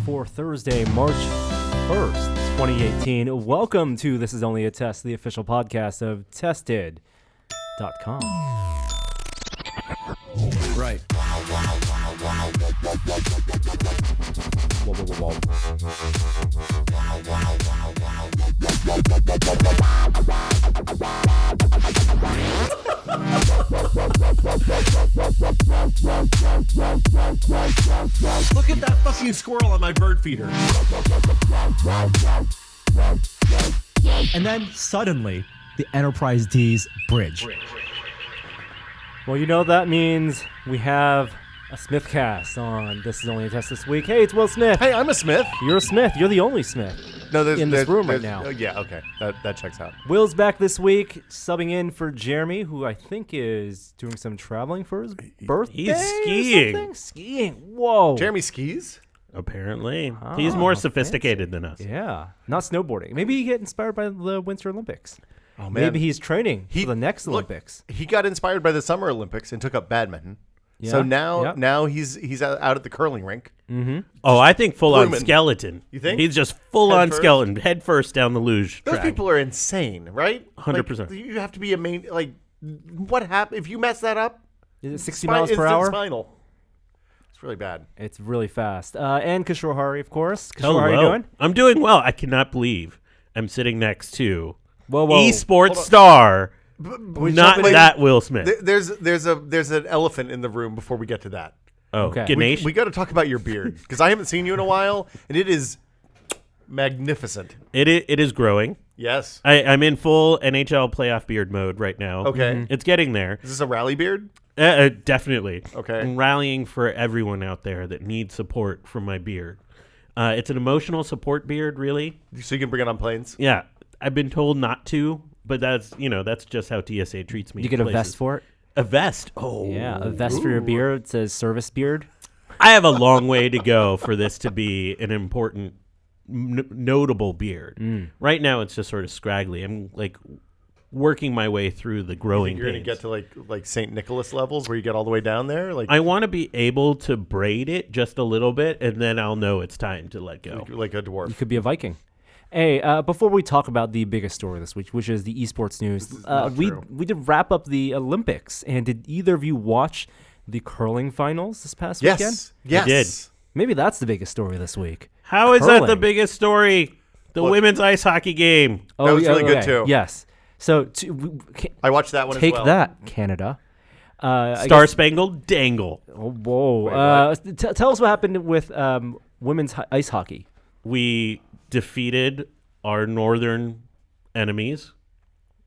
for Thursday, March 1st, 2018. Welcome to This Is Only a Test, the official podcast of Tested.com. Right. Whoa, whoa, whoa, whoa. Look at that fucking squirrel on my bird feeder. And then suddenly, the Enterprise D's bridge. Well, you know that means we have a Smithcast on This Is Only a Test this week. Hey, it's Will Smith. Hey, I'm a Smith. You're a Smith. You're the only Smith in this room right now. Yeah, okay. That checks out. Will's back this week, subbing in for Jeremy, who I think is doing some traveling for his birthday. He's skiing. Skiing. Whoa. Jeremy skis? Apparently. He's more sophisticated than us. Yeah. Not snowboarding. Maybe he get inspired by the Winter Olympics. Oh, man. Maybe he's training for the next Olympics. He got inspired by the Summer Olympics and took up badminton. Yeah. So now he's out at the curling rink. Mm-hmm. Oh, I think full-on Crewman. skeleton. You think? He's just full-on Head first? skeleton, head first down the luge Those track. people are insane, right? 100%. Like, you have to be what happened if you mess that up? Is it 60 miles per hour? Spinal. It's really bad. It's really fast. And Kishore Hari, of course. Kishore, how are you doing? I'm doing well. I cannot believe I'm sitting next to Whoa. eSports star, Wait, not that Will Smith. There's an elephant in the room before we get to that. Okay. Ganesh. We got to talk about your beard because I haven't seen you in a while, and it is magnificent. It is growing. Yes. I'm in full NHL playoff beard mode right now. Okay. It's getting there. Is this a rally beard? Definitely. Okay. I'm rallying for everyone out there that needs support from my beard. It's an emotional support beard, really. So you can bring it on planes? Yeah. I've been told not to, but that's just how TSA treats me. Did you get a vest for it? A vest? Oh. Yeah, a vest for your beard. It says service beard. I have a long way to go for this to be an important, notable beard. Right now, it's just sort of scraggly. I'm working my way through the growing You're going to get to like St. Nicholas levels where you get all the way down there? I want to be able to braid it just a little bit, and then I'll know it's time to let go. Like a dwarf. You could be a Viking. Hey, before we talk about the biggest story this week, which is the eSports news, we did wrap up the Olympics. And did either of you watch the curling finals this past weekend? Yes. I did. Maybe that's the biggest story this week. How is that the Curling. biggest story? The women's ice hockey game. That was really good, too. Yes. So I watched that one take as well. that, Canada. Star Spangled Dangle. Oh, whoa. Wait, Tell us what happened with women's ice hockey. We defeated our northern enemies,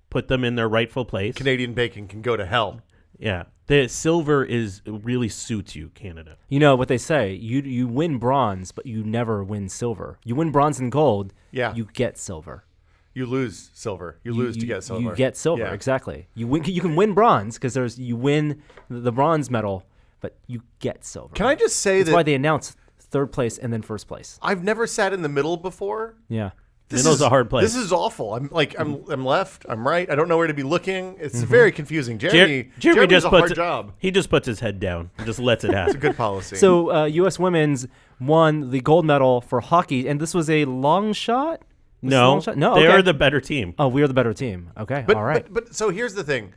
put them in their rightful place. Canadian bacon can go to hell. Yeah. The silver really suits you, Canada. You know what they say, you win bronze, but you never win silver. You win bronze and gold, you get silver. You lose silver. You lose to get silver. You get silver, Yeah. exactly. You can win bronze because you win the bronze medal, but you get silver. Can I just say That's that why they announce third place and then first place. I've never sat in the middle before. Yeah. Middle's a hard place. This is awful. I'm left. I'm right. I don't know where to be looking. It's very confusing. Jeremy Jeremy does just a puts hard job. He just puts his head down and just lets it It's a happen. good policy. So U.S. women's won the gold medal for hockey, and this was a long shot? No, No, they okay. are the better team. Oh, we are the better team. Okay, all right. But so here's the thing.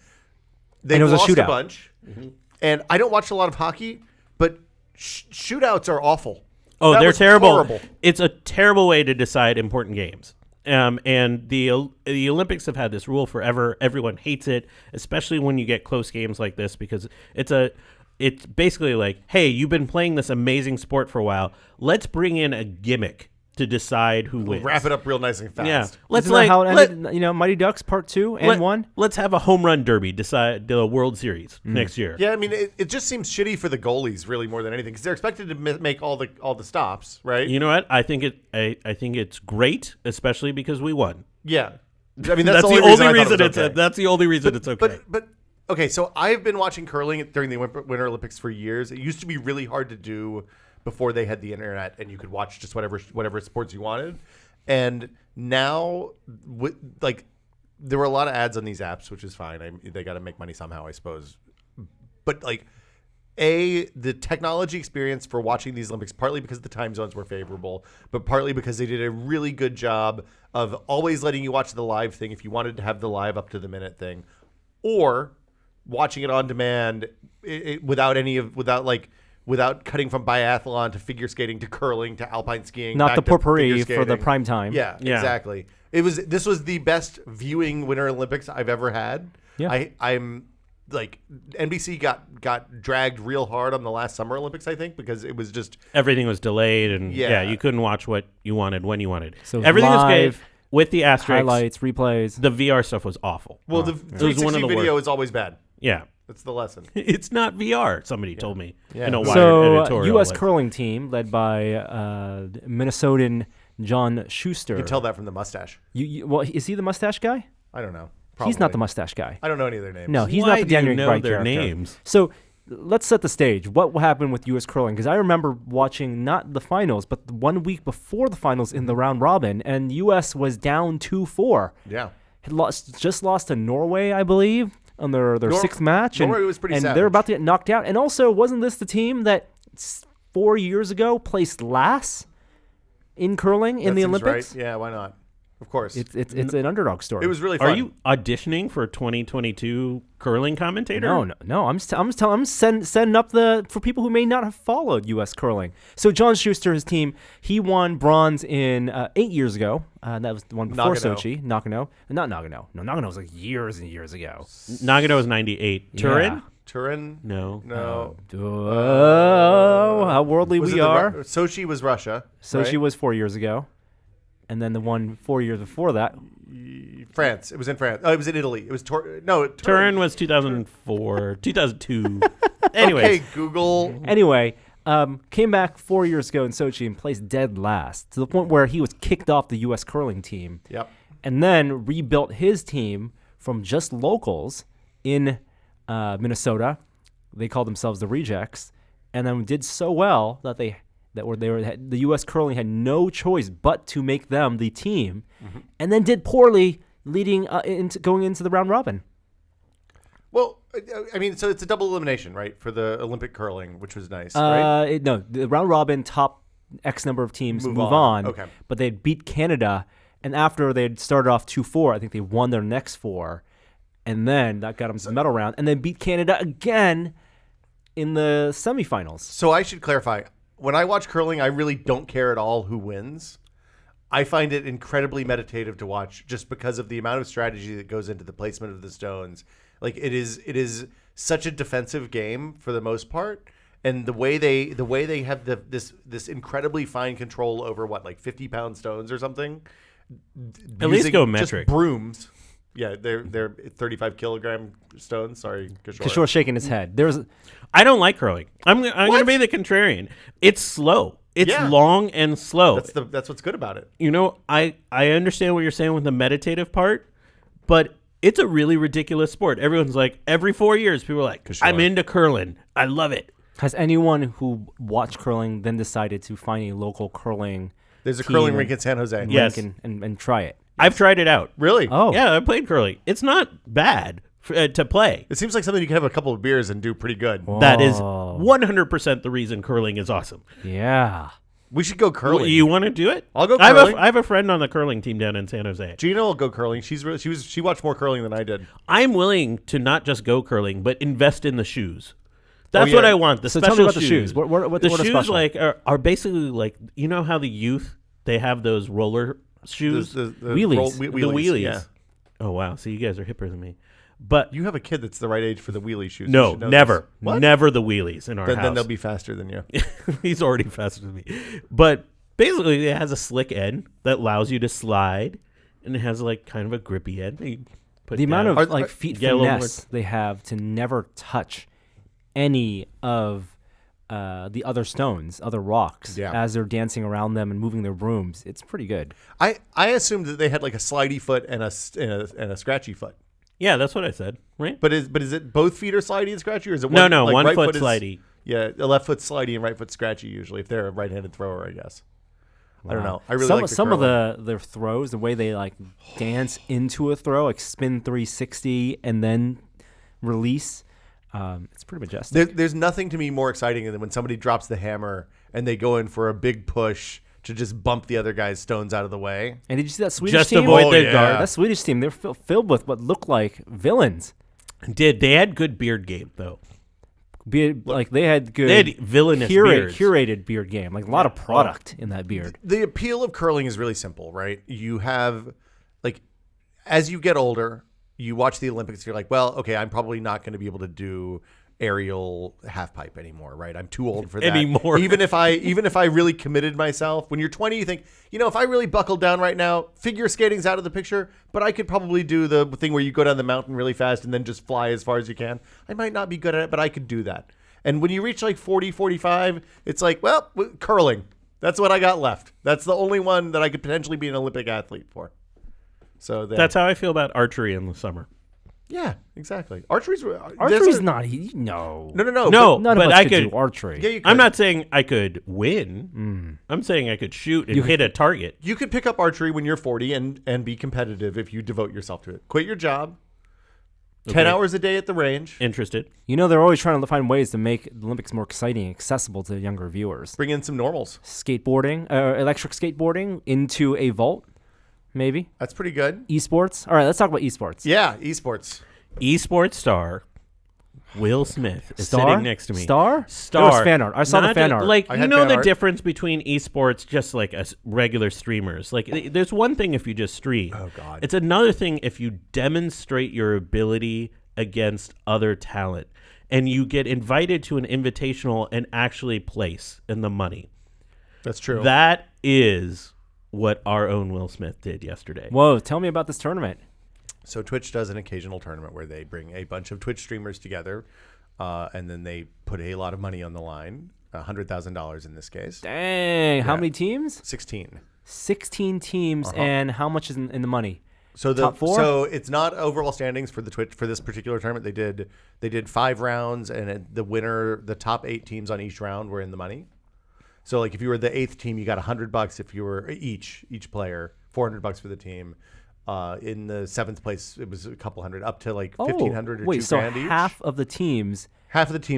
They And it was a lost shootout. bunch, and I don't watch a lot of hockey, but shootouts are awful. Oh, That they're was terrible. horrible. It's a terrible way to decide important games. And the Olympics have had this rule forever. Everyone hates it, especially when you get close games like this, because it's basically like, hey, you've been playing this amazing sport for a while. Let's bring in a gimmick to decide who wins. Wrap it up real nice and fast. Yeah, let's Isn't that how it ended? Mighty Ducks Part 2 and 1? Let's have a home run derby decide the World Series next year. Yeah, I mean, it just seems shitty for the goalies, really, more than anything, because they're expected to make all the stops, right? You know what? I think it's great, especially because we won. Yeah, I mean that's the only reason I thought it was okay. That's the only reason it's okay. But okay, so I've been watching curling during the Winter Olympics for years. It used to be really hard to do before they had the internet and you could watch just whatever sports you wanted. And now, there were a lot of ads on these apps, which is fine. They got to make money somehow, I suppose. But the technology experience for watching these Olympics, partly because the time zones were favorable, but partly because they did a really good job of always letting you watch the live thing if you wanted to have the live up to the minute thing, or watching it on demand without cutting from biathlon to figure skating to curling to alpine skiing. Not back the to figure potpourri for the skating. prime time. Yeah, exactly. This was the best viewing Winter Olympics I've ever had. Yeah. I'm like NBC got dragged real hard on the last Summer Olympics, I think, because it was just Everything was delayed, and Yeah. you couldn't watch what you wanted when you wanted. So everything was live, great with the asterisks. highlights, replays. The VR stuff was awful. well, the It was 360 one of the video worst. is always bad. Yeah. That's the lesson. It's not VR, somebody told me Yeah. in a Wired So, editorial. U.S. like- curling team led by Minnesotan John Schuster. You can tell that from the mustache. Well, is he the mustache guy? I don't know. He's not the Probably. mustache guy. I don't know any of their names. No, he's Why not the do you Daniel know Wright their character. names? So let's set the stage. What happened with U.S. curling? Because I remember watching not the finals, but the 1 week before the finals in the round robin, and U.S. was down 2-4. Yeah. Had just lost to Norway, I believe, on their sixth match. Norway was pretty and savage. they're about to get knocked out. And also, wasn't this the team that 4 years ago placed last in curling in That the seems Olympics? Right. Yeah, why not? Of course. It's an underdog story. It was really fun. Are you auditioning for 2022 curling commentator? No. I'm setting up for people who may not have followed U.S. curling. So John Schuster, his team, he won bronze in 8 years ago. That was the one before Nagano. Sochi. Not Nagano. No, Nagano was like years and years ago. Nagano was 98. Turin? Yeah. Turin? No. No. Oh, how worldly Was we it the are. Sochi was Russia. Sochi right? was 4 years ago. And then the one 4 years before that. France. It was in France. Oh, it was in Italy. It was Turin. Turin was 2004, 2002. Anyways, Okay, Google. Anyway, came back 4 years ago in Sochi and placed dead last to the point where he was kicked off the U.S. curling team. Yep. And then rebuilt his team from just locals in Minnesota. They called themselves the Rejects, and then did so well that the U.S. curling had no choice but to make them the team, and then did poorly, leading going into the round robin. Well, I mean, so it's a double elimination, right, for the Olympic curling, which was nice, right? No, the round robin top X number of teams move on. on. Okay. But they'd beat Canada, and after they'd started off 2-4, I think they won their next 4, and then that got them to the medal round, and then beat Canada again in the semifinals. So I should clarify. When I watch curling, I really don't care at all who wins. I find it incredibly meditative to watch just because of the amount of strategy that goes into the placement of the stones. Like it is such a defensive game for the most part, and the way they have this incredibly fine control over like 50-pound stones or something. At least using go just metric. brooms. Yeah, they're 35 kilogram stones. Sorry, Kishore. Kishore's shaking his head. I don't like curling. I'm going to be the contrarian. It's slow. It's Yeah. long and slow. That's what's good about it. You know, I understand what you're saying with the meditative part, but it's a really ridiculous sport. Everyone's like, every 4 years, people are like, I'm into curling. I love it. Has anyone who watched curling then decided to find a local curling There's a team curling rink in San Jose. Yes. and try it? I've tried it out. Really? Oh. Yeah, I played curling. It's not bad to play. It seems like something you can have a couple of beers and do pretty good. That is Oh. 100% the reason curling is awesome. Yeah. We should go curling. You want to do it? I'll go I curling. have a friend on the curling team down in San Jose. Gina will go curling. She watched more curling than I did. I'm willing to not just go curling, but invest in the shoes. That's yeah. what I want. The So special tell me about the shoes. shoes. What the are shoes special? like are basically like, you know how the youth they have those roller shoes, The Wheelies. the wheelies. Yeah. Oh wow! So you guys are hipper than me. But You have a kid that's the right age for the wheelie shoes. You no, should know never, this. What? never the wheelies in our Then house. they'll be faster than you. He's already faster than me. But basically, it has a slick end that allows you to slide, and it has like kind of a grippy end. that you put The amount down. of like feet Yeah, a little finesse they have to never touch any of the other stones, other rocks, Yeah. as they're dancing around them and moving their brooms. It's pretty good. I assumed that they had like a slidey foot and a scratchy foot. Yeah, that's what I said, right? But is it both feet are slidey and scratchy, or is it No, one? no, like one right foot is- slidey. Yeah, a left foot slidey and right foot scratchy usually if they're a right-handed thrower, I guess. I don't know. I really like some of curling. their throws, the way they like dance into a throw, like spin 360 and then release. It's pretty majestic. There's nothing to me more exciting than when somebody drops the hammer and they go in for a big push to just bump the other guy's stones out of the way. And did you see that Swedish Just team? avoid their guard. That Swedish team, they're filled with what looked like villains. They had good beard game though. They had good, They had villainous beards. curated beard game. Like a lot of product in that beard. The appeal of curling is really simple, right? You have, like, as you get older, you watch the Olympics, you're like, well, okay, I'm probably not going to be able to do aerial half pipe anymore, right? I'm too old for that Anymore. Even if I really committed myself. When you're 20, you think, if I really buckled down right now, figure skating's out of the picture, but I could probably do the thing where you go down the mountain really fast and then just fly as far as you can. I might not be good at it, but I could do that. And when you reach like 40, 45, it's like, well, curling. That's what I got left. That's the only one that I could potentially be an Olympic athlete for. So That's how I feel about archery in the summer. Yeah, exactly. Archery's not no. No. None but of us I could could do archery. Yeah, you could. I'm not saying I could win. I'm saying I could shoot and hit a target. You could pick up archery when you're 40 and be competitive if you devote yourself to it. Quit your job. 10 hours a day at the range. Interested. They're always trying to find ways to make the Olympics more exciting and accessible to younger viewers. Bring in some normals. Skateboarding, electric skateboarding into a vault, maybe. That's pretty good. eSports. All right, let's talk about eSports. Yeah, eSports. Esports star Will Smith is Star? sitting next to me. Star? There was fan art. I saw the Not fan ju- art. Like, I you had know fan the art. difference between esports, just like regular streamers. Like, there's one thing if you just stream. Oh, God. It's another thing if you demonstrate your ability against other talent and you get invited to an invitational and actually place in the money. That's true. That is what our own Will Smith did yesterday. Whoa, tell me about this tournament. So Twitch does an occasional tournament where they bring a bunch of Twitch streamers together, and then they put a lot of money on the line, $100,000 in this case. Dang, how many teams? 16. 16 teams, and how much is in the money? So Top four? So it's not overall standings for the Twitch for this particular tournament. They did 5 rounds, and the winner, the top 8 teams on each round were in the money. So like if you were the 8th team, you got $100. If you were each player, $400 for the team. In the 7th place, it was a couple hundred, up to like 1,500 or wait, so $2,000 each. half of the teams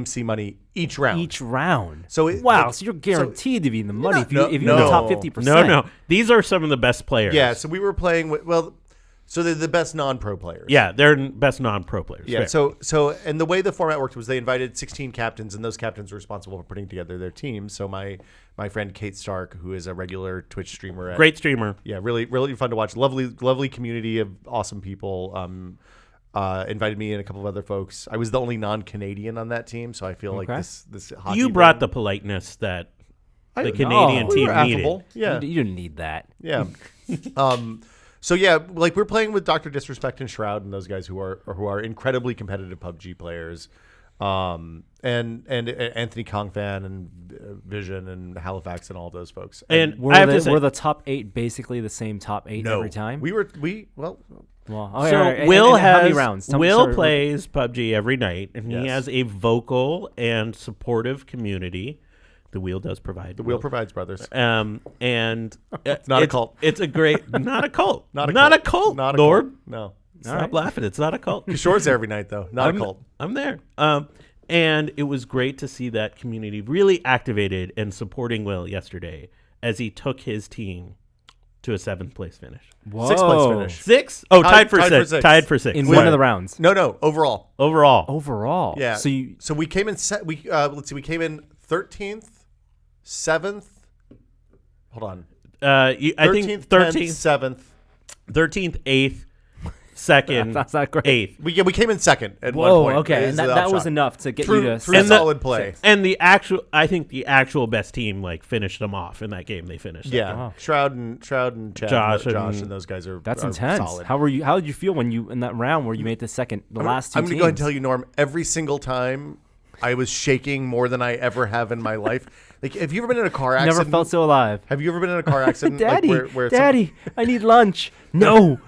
See money each round. So so you're guaranteed to be in the money if you're in the no. top 50%. No. These are some of the best players. Yeah, so we were playing with so they're the best non-pro players. Yeah, they're best non-pro players. Yeah. Fair. So and the way the format worked was they invited 16 captains, and those captains were responsible for putting together their teams. So my friend Kate Stark, who is a regular Twitch streamer, Great streamer. Yeah, really fun to watch. Lovely community of awesome people. Invited me and a couple of other folks. I was the only non-Canadian on that team, so I feel like this hockey You brought thing- the politeness that the I- Canadian we team were needed. affable. Yeah. You didn't need that. Yeah. So yeah, like we're playing with Dr. Disrespect and Shroud and those guys who are incredibly competitive PUBG players, and Anthony Kongfan and Vision and Halifax and all those folks. And Were I have to say, the top 8 basically the same top 8 every time? Well, Well, so okay, Will and how many has rounds? Tell me- Will sorry, plays PUBG every night, and he Yes. has a vocal and supportive community. The Wheel does provide. the wheel provides, brothers. And It's not a cult. It's a great, not a cult, Not a cult, Not a Lord. cult. No. Stop laughing. It's not a cult. Kishore's there every night though. Not a cult. I'm there. And it was great to see that community really activated and supporting Will yesterday as he took his team to a 7th place finish. Whoa. 6th place finish. 6? Oh, tied for tied for six. six. Tied for 6. In Sorry. one of the rounds. No, overall. Overall. Overall. Yeah. So we came in we came in 13th, 7th. Hold on. I think 13th, 7th. 13th, 8th, 2nd, That's not great. 8th. We came in second at one Whoa, point. okay. is And the that was upshot. enough to get Through you to through And the- solid play. And I think the actual best team finished them off in that game. They finished. Yeah, Wow. Shroud and Chad, Josh and those guys are That's are intense. Solid. How did you feel when you in that round where you made the second, last 2 I'm teams? gonna go ahead and tell you, Norm. Every single time, I was shaking more than I ever have in my life. Like, have you ever been in a car accident? Never felt so alive. Have you ever been in a car accident? Daddy, like where Daddy, I need lunch. No,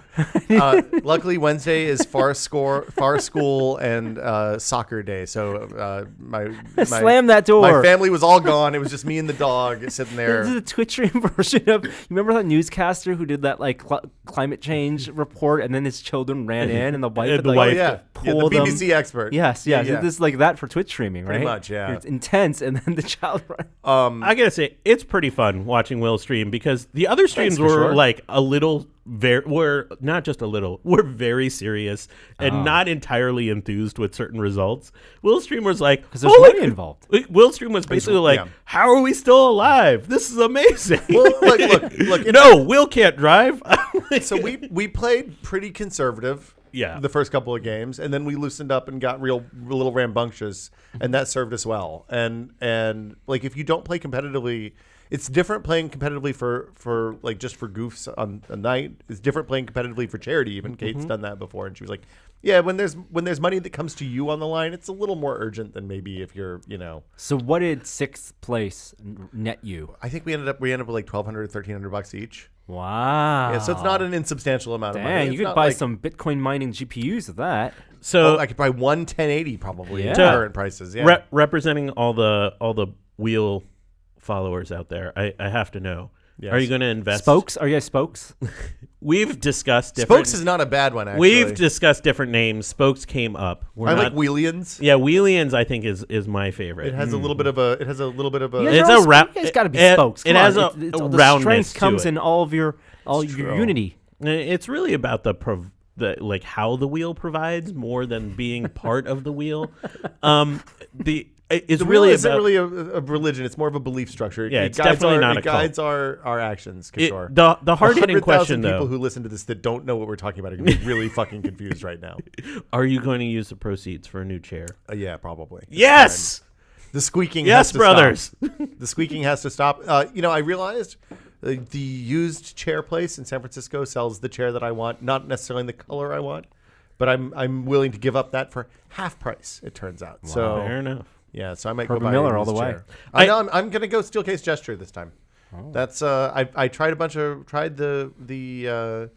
Luckily, Wednesday is far school, and soccer day. So my Slam that door. My family was all gone. It was just me and the dog sitting there. This is the Twitch stream version of. You remember that newscaster who did that like climate change report, and then his children ran in, and the wife had, the like, wife- the pulled BBC them. expert. Yes. Yeah. This is like that for Twitch streaming, right? Pretty much, yeah. It's intense, and then the child ran. I gotta say, it's pretty fun watching Will stream because the other streams for were sure. like a little, were not just a little, were very serious and not entirely enthused with certain results. Will's stream was like, Because there's money involved. Will's stream was basically like, yeah. how are we still alive? This is amazing. Well, look. No, Will can't drive. So we played pretty conservative. Yeah. The first couple of games, and then we loosened up and got real little rambunctious, and that served us well. And like if you don't play competitively, it's different playing competitively for like just for goofs on a night. It's different playing competitively for charity. Even Kate's done that before, and she was like, "Yeah, when there's money that comes to you on the line, it's a little more urgent than maybe if you're, you know." So what did sixth place net you? I think we ended up with like $1,200, $1,300 each. Wow. Yeah, so it's not an insubstantial amount of money. Dang, It's you could not buy like- some Bitcoin mining GPUs with that. So I could buy one 1080 probably Yeah. at current prices. Yeah. representing all the Wheel followers out there, I have to know. Yes. Are you going to invest? Spokes? Are you guys spokes? We've discussed different. Spokes is not a bad one, actually. We've discussed different names. Spokes came up. We're I not, like Wheelians. Yeah, Wheelians I think is my favorite. It has a little bit of a. It has a little bit of a. You guys It's are all a round- You guys got to be it- spokes. it Come has on. a the roundness strength to comes it. in all of your true. unity. It's really about the like how the wheel provides more than being part of the wheel. It's The really wheel isn't about really a religion. It's more of a belief structure. Yeah, It it's guides definitely not a It guides our actions. it- Kishore. the hard hitting 100,000 question people though. who listen to this that don't know what we're talking about are going to be really fucking confused right now. Are you going to use the proceeds for a new chair? Yeah, probably. It's Yes. fine. The squeaking. Yes, has to brothers. Stop. The squeaking has to stop. I realized the used chair place in San Francisco sells the chair that I want, not necessarily in the color I want, but I'm willing to give up that for half price. It turns out. So Fair enough. yeah, so I might Herman go buy Miller a all the used way. chair. I know I'm gonna go Steelcase Gesture this time. That's I tried the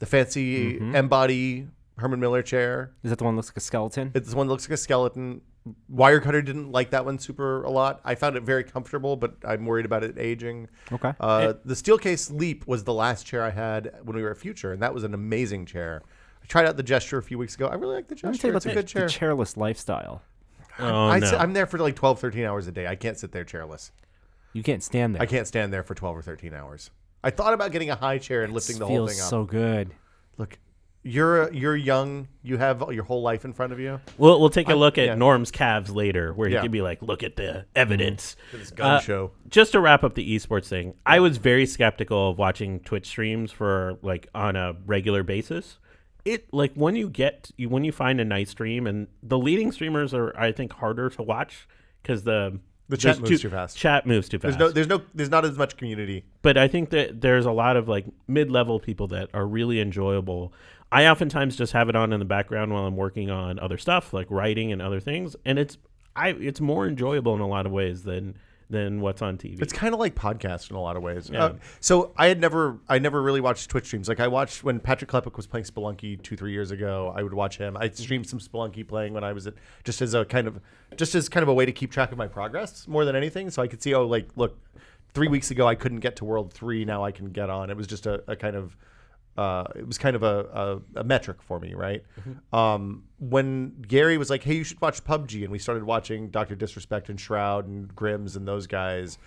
fancy M-body Herman Miller chair. Is that the one that looks like a skeleton? It's the one that looks like a skeleton. Wirecutter didn't like that one super a lot. I found it very comfortable, but I'm worried about it aging. Okay. The Steelcase Leap was the last chair I had when we were at Future, and that was an amazing chair. I tried out the Gesture a few weeks ago. I really like the Let me tell Gesture. you It's about a good chair. the chairless lifestyle. Oh no. I'm there for like 12, 13 hours a day. I can't sit there chairless. You can't stand there. I can't stand there for 12 or 13 hours. I thought about getting a high chair and lifting the whole feels thing up. so good. Look, you're young. You have your whole life in front of you. We'll take a look at yeah. Norm's calves later, where he Yeah. can be like, "Look at the evidence." This gun show. Just to wrap up the esports thing, I was very skeptical of watching Twitch streams for like on a regular basis. It like when you find a nice stream, and the leading streamers are I think harder to watch because the chat there's moves too fast. Chat moves too fast. There's not as much community. But I think that there's a lot of like mid-level people that are really enjoyable. I oftentimes just have it on in the background while I'm working on other stuff like writing and other things, and it's more enjoyable in a lot of ways than what's on TV. It's kind of like podcast in a lot of ways. Yeah. So I never really watched Twitch streams. Like I watched when Patrick Klepek was playing Spelunky 2-3 years ago. I would watch him. I streamed some Spelunky playing when I was just as kind of a way to keep track of my progress more than anything. So I could see, look, 3 weeks ago I couldn't get to World 3. Now I can get on. It was just a kind of. It was kind of a metric for me, right? Mm-hmm. When Gary was like, "Hey, you should watch PUBG," and we started watching Dr. Disrespect and Shroud and Grims and those guys,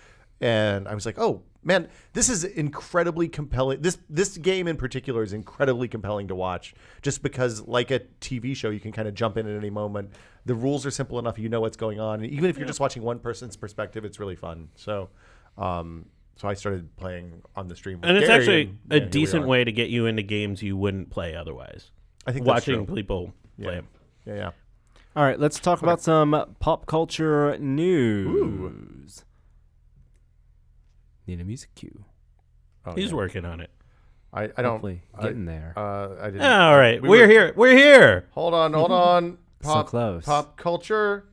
and I was like, "Oh man, this is incredibly compelling. This game in particular is incredibly compelling to watch, just because, like a TV show, you can kind of jump in at any moment. The rules are simple enough; you know what's going on, and even if you're just watching one person's perspective, it's really fun." So. So I started playing on the stream with and it's Gary, actually and, a here we decent are. way to get you into games you wouldn't play otherwise. I think that's watching true. people play Yeah. them. Yeah. All right, let's talk about some pop culture news. Need a music cue. Oh, He's yeah. working on it. I don't. Hopefully, getting there. I didn't. All right, we we're were- here. We're here. Hold on. So close. Pop culture.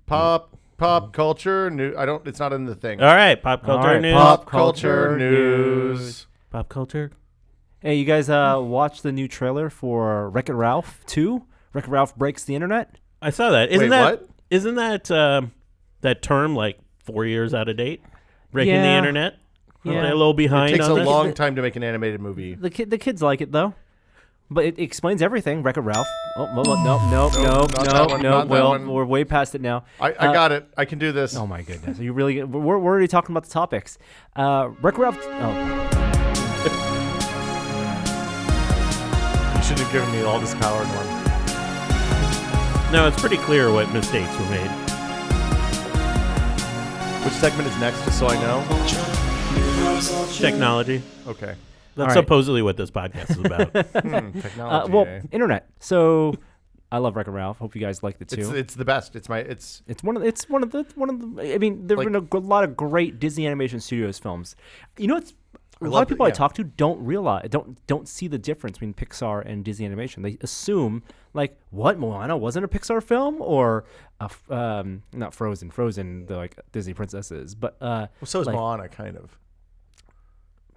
Pop culture. New. I don't. It's not in the thing. All right, pop culture All right, news. pop Pop culture news. Pop culture. Hey, you guys watch the new trailer for Wreck-It Ralph 2? Wreck-It Ralph Breaks the Internet? I saw that. What? Isn't that term like 4 years out of date? Breaking the internet? Yeah. Are they a little behind It takes on a this? long time to make an animated movie. The kids like it, though. But it explains everything. Wreck-It Ralph. Oh, no. Not that one. We're way past it now. I got it. I can do this. Oh, my goodness. Are you really? We're already talking about the topics. Wreck-It Ralph. Oh. You should have given me all this power in one. No, it's pretty clear what mistakes were made. Which segment is next, just so I know? Technology. Okay. That's All right. supposedly what this podcast is about. Technology. Internet. So I love Wreck-It Ralph. Hope you guys like it too. It's the best. It's one of the. I mean, there've been a lot of great Disney Animation Studios films. You know, a lot of people I talk to don't see the difference between Pixar and Disney Animation. They assume like, what, Moana wasn't a Pixar film, or not Frozen. Frozen, the like Disney princesses, but so is like, Moana, kind of.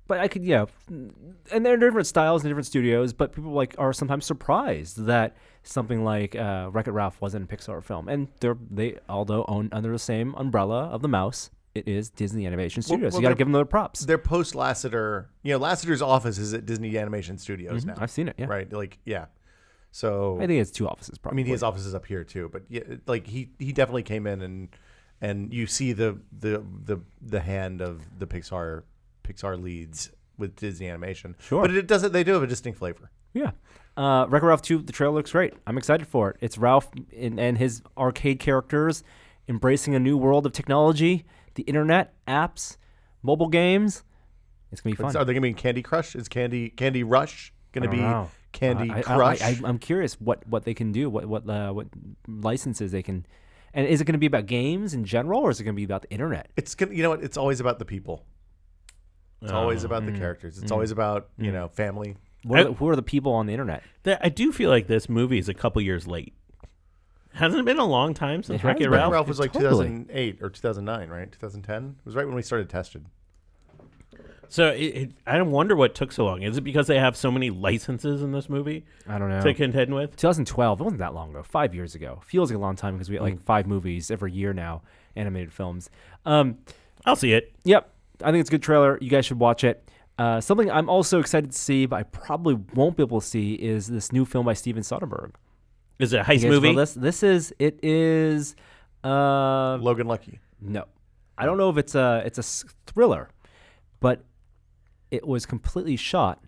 But I could, and they're different styles and different studios. But people like are sometimes surprised that something like Wreck-It Ralph wasn't a Pixar film, and they although own under the same umbrella of the mouse, it is Disney Animation Studios. You got to give them their props. They're post Lasseter. Lasseter's office is at Disney Animation Studios now. I've seen it. Yeah, right. Like, yeah. So I think it's 2 offices. Probably. I mean, his office is up here too, but yeah, like he definitely came in and you see the hand of the Pixar leads with Disney Animation. Sure. But they do have a distinct flavor. Yeah. Wreck-It Ralph 2, the trailer looks great. I'm excited for it. It's Ralph and his arcade characters embracing a new world of technology, the internet, apps, mobile games. It's going to be fun. Are they going to be Candy Crush? Is Candy Rush going to be Candy Crush? I'm curious what they can do, what licenses they can. And is it going to be about games in general, or is it going to be about the internet? It's you know what? It's always about the people. It's always about the characters. It's always about family. Who are the people on the internet? I do feel like this movie is a couple years late. Hasn't it been a long time since Wreck-It Ralph? Ralph was like Totally. 2008 or 2009, right? 2010? It was right when we started Tested. So I wonder what took so long. Is it because they have so many licenses in this movie I don't know. to contend with? 2012. It wasn't that long ago. 5 years ago. Feels like a long time because we get like 5 movies every year now, animated films. I'll see it. Yep. I think it's a good trailer. You guys should watch it. Something I'm also excited to see, but I probably won't be able to see, is this new film by Steven Soderbergh. Is it a heist You guys movie? know this? It is. Logan Lucky. No, I don't know if it's a thriller, but it was completely shot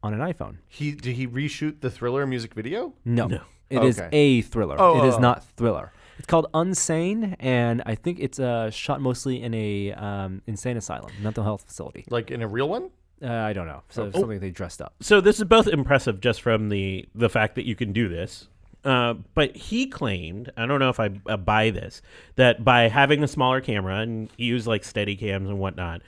on an iPhone. Did he reshoot the Thriller music video? No. No. It is a thriller. It is not Thriller. It's called Unsane, and I think it's shot mostly in a insane asylum, mental health facility. Like in a real one? I don't know. So something they dressed up. So this is both impressive just from the fact that you can do this. But he claimed, I don't know if I buy this, that by having a smaller camera, and he used like steady cams and whatnot,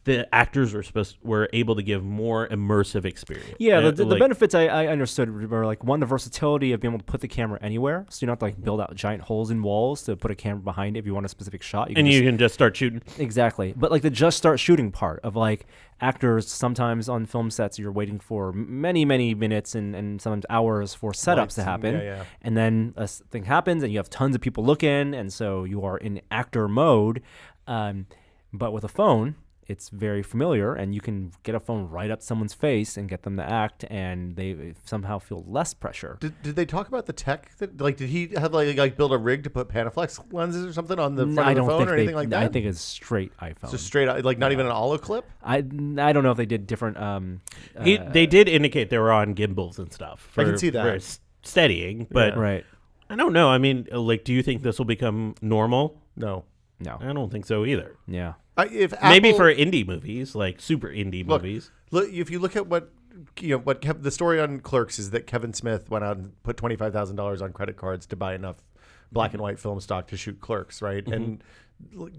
the actors were able to give more immersive experience. Yeah, the benefits I understood were like, one, the versatility of being able to put the camera anywhere, so you don't have to like build out giant holes in walls to put a camera behind it if you want a specific shot. You can just start shooting. Exactly, but like the just start shooting part of like actors, sometimes on film sets you're waiting for many minutes and sometimes hours for setups to happen, and then a thing happens and you have tons of people looking, and so you are in actor mode. But with a phone, it's very familiar, and you can get a phone right up to someone's face and get them to act, and they somehow feel less pressure. Did they talk about the tech? Did he have like build a rig to put Panaflex lenses or something on the front of the phone or anything like that? I think it's straight iPhone. So straight, like not even an hollow clip? I don't know if they did different. They did indicate they were on gimbals and stuff. I can see that. For steadying, but right. I don't know. I mean, like, do you think this will become normal? No. I don't think so either. Yeah. If Maybe for indie movies, like super indie movies. Look, if you look at what the story on Clerks is that Kevin Smith went out and put $25,000 on credit cards to buy enough black and white film stock to shoot Clerks, right? Mm-hmm. And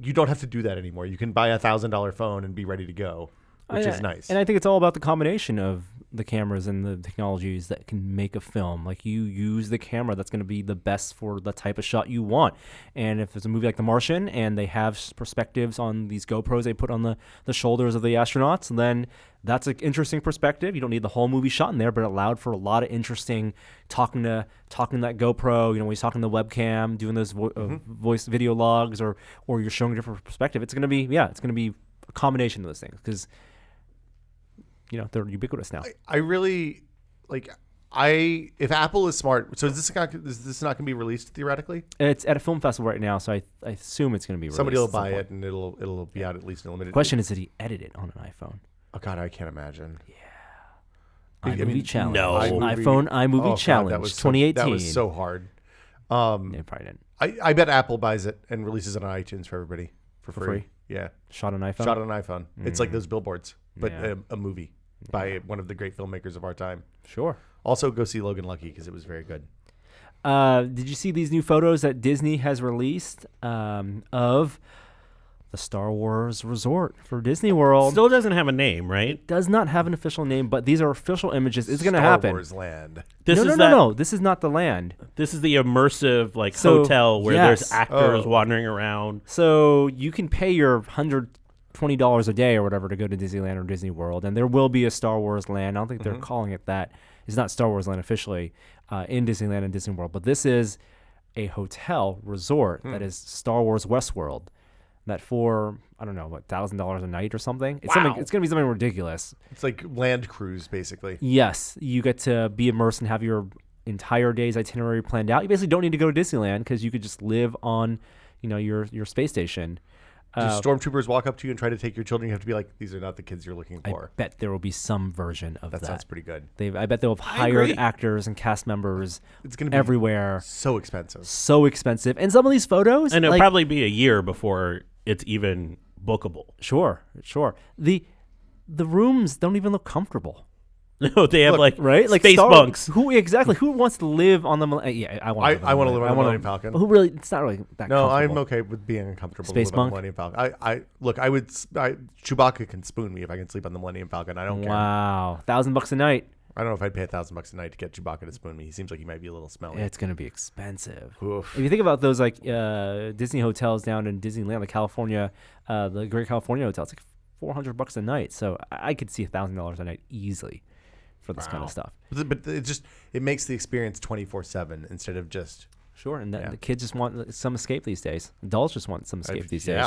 you don't have to do that anymore. You can buy $1,000 phone and be ready to go, which is nice. And I think it's all about the combination of the cameras and the technologies that can make a film. Like, you use the camera that's going to be the best for the type of shot you want. And if it's a movie like The Martian and they have perspectives on these GoPros they put on the shoulders of the astronauts, then that's an interesting perspective. You don't need the whole movie shot in there, but it allowed for a lot of interesting talking to that GoPro. When he's talking to the webcam, doing those voice video logs, or you're showing a different perspective. It's going to be a combination of those things, because they're ubiquitous now. I really like. If Apple is smart, so is this not going to be released theoretically? It's at a film festival right now, so I assume it's going to be released. Somebody will buy it, and it'll be out at least in a limited. The question is, did he edit it on an iPhone? Oh God, I can't imagine. Yeah, iMovie challenge. No. iPhone iMovie challenge. That was 2018. That was so hard. They probably didn't. I bet Apple buys it and releases it on iTunes for everybody for free. Yeah, shot on iPhone. Shot on iPhone. It's like those billboards, but Yeah. a movie by one of the great filmmakers of our time. Sure. Also, go see Logan Lucky because it was very good. Did you see these new photos that Disney has released of the Star Wars resort for Disney World? Still doesn't have a name, right? It does not have an official name, but these are official images. It's going to happen. Star Wars Land. No. This is not the land. This is the immersive So, hotel where yes. there's actors wandering around. So you can pay your $120 a day or whatever to go to Disneyland or Disney World, and there will be a Star Wars Land. I don't think they're calling it that. It's not Star Wars Land officially in Disneyland and Disney World, but this is a hotel resort that is Star Wars Westworld. That for, I don't know, what, $1,000 a night or something? It's Wow. It's going to be something ridiculous. It's like Land Cruise, basically. Yes, you get to be immersed and have your entire day's itinerary planned out. You basically don't need to go to Disneyland because you could just live on, your space station. Do stormtroopers walk up to you and try to take your children? You have to be like, these are not the kids you're looking I for. bet there will be some version of that. That sounds pretty good. I bet they'll have hired actors and cast members It's going to be everywhere. so expensive. So expensive. And some of these photos... And it'll probably be a year before it's even bookable. Sure. The rooms don't even look comfortable. No, they have Right? Like space bunks. Who wants to live on the... I want to I want to live on the Millennium Falcon. Who really... It's not really that No, comfortable. I'm okay with being uncomfortable. Space to live on bunk? the Millennium Falcon. Chewbacca can spoon me if I can sleep on the Millennium Falcon. I don't care. Wow. $1,000 a night. I don't know if I'd pay $1,000 a night to get Chewbacca to spoon me. He seems like he might be a little smelly. It's going to be expensive. Oof. If you think about those Disney hotels down in Disneyland, like California, the Great California Hotel, it's like $400 a night. So I could see $1,000 a night easily for this kind of stuff. But it makes the experience 24/7 instead of just... Sure, and the kids just want some escape these days. Adults just want some escape these days.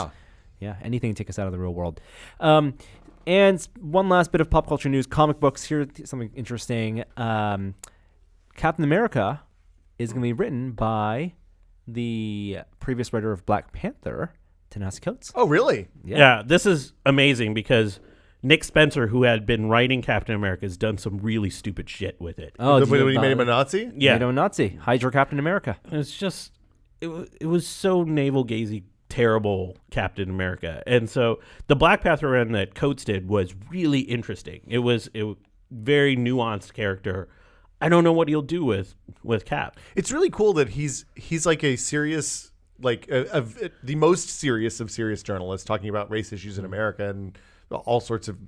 Yeah, anything to take us out of the real world. And one last bit of pop culture news. Comic books. Here's something interesting. Captain America is going to be written by the previous writer of Black Panther, Ta-Nehisi Coates. Oh, really? Yeah, this is amazing because Nick Spencer, who had been writing Captain America, has done some really stupid shit with it. Oh, When he made him a Nazi? Yeah. Made him a Nazi. Hydra Captain America. It's just, it was so navel-gazing, terrible Captain America. And so the Black Panther run that Coates did was really interesting. It was a very nuanced character. I don't know what he'll do with Cap. It's really cool that he's like a serious, like the most serious of serious journalists talking about race issues in America and all sorts of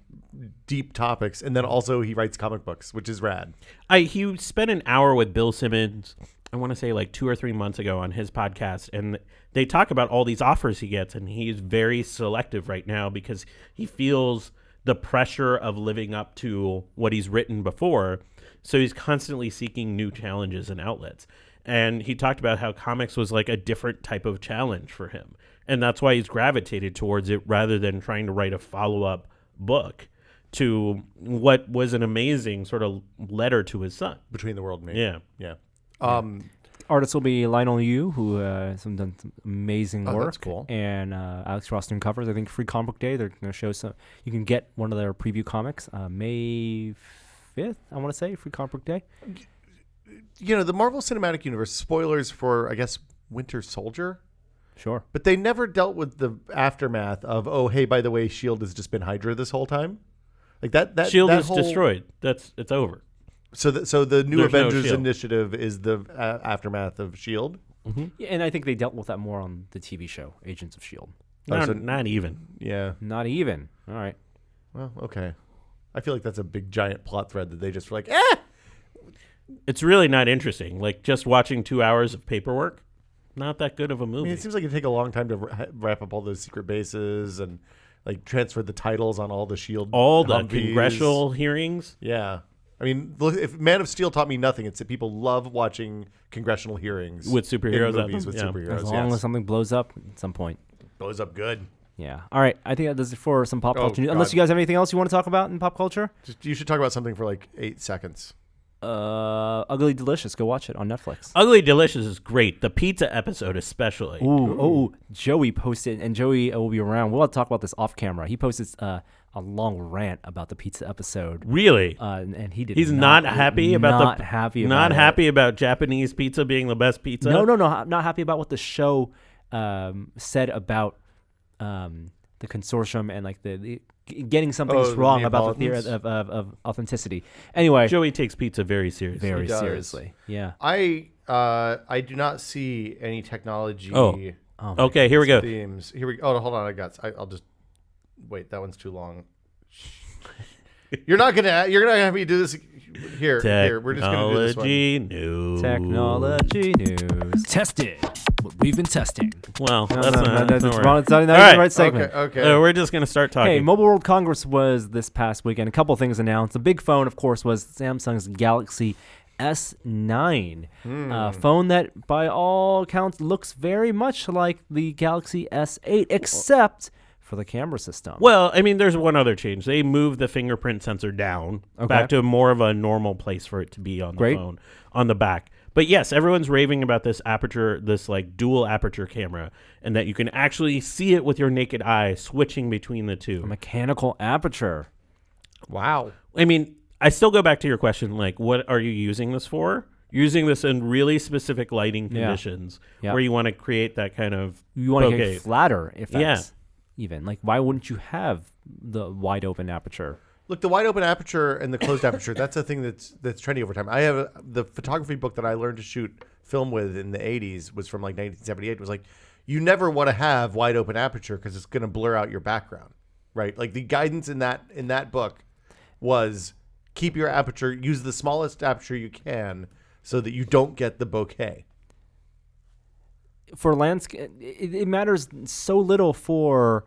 deep topics. And then also he writes comic books, which is rad. He spent an hour with Bill Simmons, I want to say like 2 or 3 months ago on his podcast, and they talk about all these offers he gets, and he's very selective right now because he feels the pressure of living up to what he's written before. So he's constantly seeking new challenges and outlets. And he talked about how comics was like a different type of challenge for him. And that's why he's gravitated towards it rather than trying to write a follow-up book to what was an amazing sort of letter to his son. Between the World and Me. Yeah. Yeah. Artists will be Lionel Yu, who has done some amazing work. That's cool. And Alex Ross doing covers. I think Free Comic Book Day, they're going to show some. You can get one of their preview comics May 5th, I want to say, Free Comic Book Day. The Marvel Cinematic Universe, spoilers for, I guess, Winter Soldier. Sure. But they never dealt with the aftermath of, oh, hey, by the way, S.H.I.E.L.D. has just been Hydra this whole time. Like that S.H.I.E.L.D. that is whole, destroyed. It's over. So the new There's no Avengers S.H.I.E.L.D. initiative is the aftermath of S.H.I.E.L.D. Yeah, and I think they dealt with that more on the TV show, Agents of S.H.I.E.L.D. Oh, so- Not even. Yeah. Not even. All right. Well, okay. I feel like that's a big giant plot thread that they just were like, It's really not interesting. Like just watching 2 hours of paperwork, not that good of a I movie. mean, it seems like it'd take a long time to wrap up all those secret bases and like transfer the titles on all the Shield, all the Humvees. congressional hearings. Yeah. I mean, look, if Man of Steel taught me nothing, it's that people love watching congressional hearings With superheroes in at movies them? with Yeah. superheroes. As long yes. as something blows up at some point. Blows up good. Yeah. All right. I think that does it for some pop Oh, culture news. Unless God. you guys have anything else you want to talk about in pop culture. You should talk about something for like 8 seconds. Ugly Delicious. Go watch it on Netflix. Ugly Delicious is great. The pizza episode especially. Ooh. Joey posted, and Joey will be around. We'll talk about this off camera. He posted a long rant about the pizza episode. Really? And he did. He's not happy about not happy about not it. happy about Japanese pizza being the best pizza. No, not happy about what the show said about the consortium and like the getting something wrong about the theory of authenticity. Anyway, Joey takes pizza very seriously. very He does. seriously. Yeah. I do not see any technology Okay, here we go. themes. Here we hold on, I'll just wait, that one's too long. You're not gonna have me do this here. We're just gonna do this one. Technology news. Technology news. Tested. What we've been testing. Well, No, that's no, not. that's don't wrong. worry. It's not All the right. right segment. Okay. We're just gonna start talking. Hey, Mobile World Congress was this past weekend. A couple of things announced. The big phone, of course, was Samsung's Galaxy S9, phone that, by all accounts, looks very much like the Galaxy S8, except for the camera system. Well, I mean, there's one other change. They moved the fingerprint sensor down back to more of a normal place for it to be on the phone, on the back. But yes, everyone's raving about this aperture, this like dual aperture camera, and that you can actually see it with your naked eye, switching between the two. A mechanical aperture. Wow. I mean, I still go back to your question, like, what are you using this for? You're using this in really specific lighting conditions where you want to create that kind of You want to bokeh. get flatter effects. Even like, why wouldn't you have the wide open aperture? Look, the wide open aperture and the closed aperture, that's a thing that's trendy over time. I have the photography book that I learned to shoot film with in the 80s was from like 1978. It was like, you never want to have wide open aperture because it's going to blur out your background, right? Like the guidance in that book was keep your aperture, use the smallest aperture you can so that you don't get the bokeh. For landscape, it matters so little for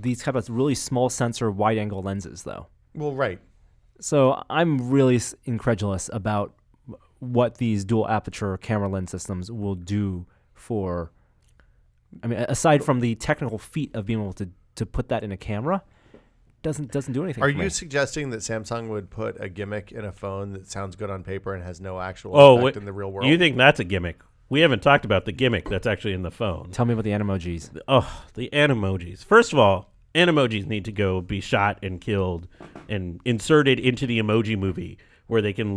these kind of really small sensor wide angle lenses, though. Well, right. So I'm really incredulous about what these dual aperture camera lens systems will do for. I mean, aside from the technical feat of being able to put that in a camera, doesn't do anything. Are for you me. suggesting that Samsung would put a gimmick in a phone that sounds good on paper and has no actual effect in the real world? You think that's a gimmick? We haven't talked about the gimmick that's actually in the phone. Tell me about the animojis. Oh, the animojis. First of all, animojis need to go be shot and killed and inserted into the emoji movie where they can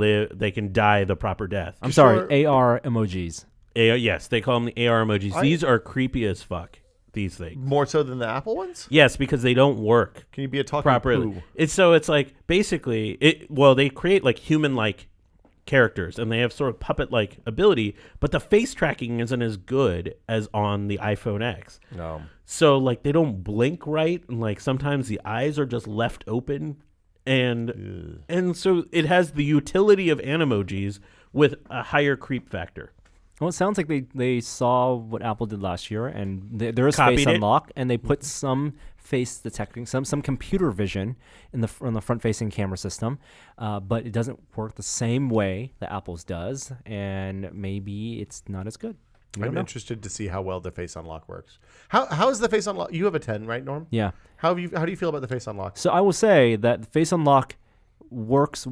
die the proper death. I'm sorry, AR emojis. Yes, they call them the AR emojis. These are creepy as fuck, these things. More so than the Apple ones? Yes, because they don't work Can you be a talking properly. poo? It's like basically they create like human-like characters and they have sort of puppet-like ability, but the face tracking isn't as good as on the iPhone X. No. So like they don't blink right, and like sometimes the eyes are just left open, and so it has the utility of animojis with a higher creep factor. Well, it sounds like they saw what Apple did last year, and there is Copied face it. unlock, and they put some face detecting, some computer vision in the front-facing camera system, but it doesn't work the same way that Apple's does, and maybe it's not as good. I'm interested to see how well the face unlock works. How is the face unlock? You have a 10, right, Norm? Yeah. How do you feel about the face unlock? So I will say that the face unlock works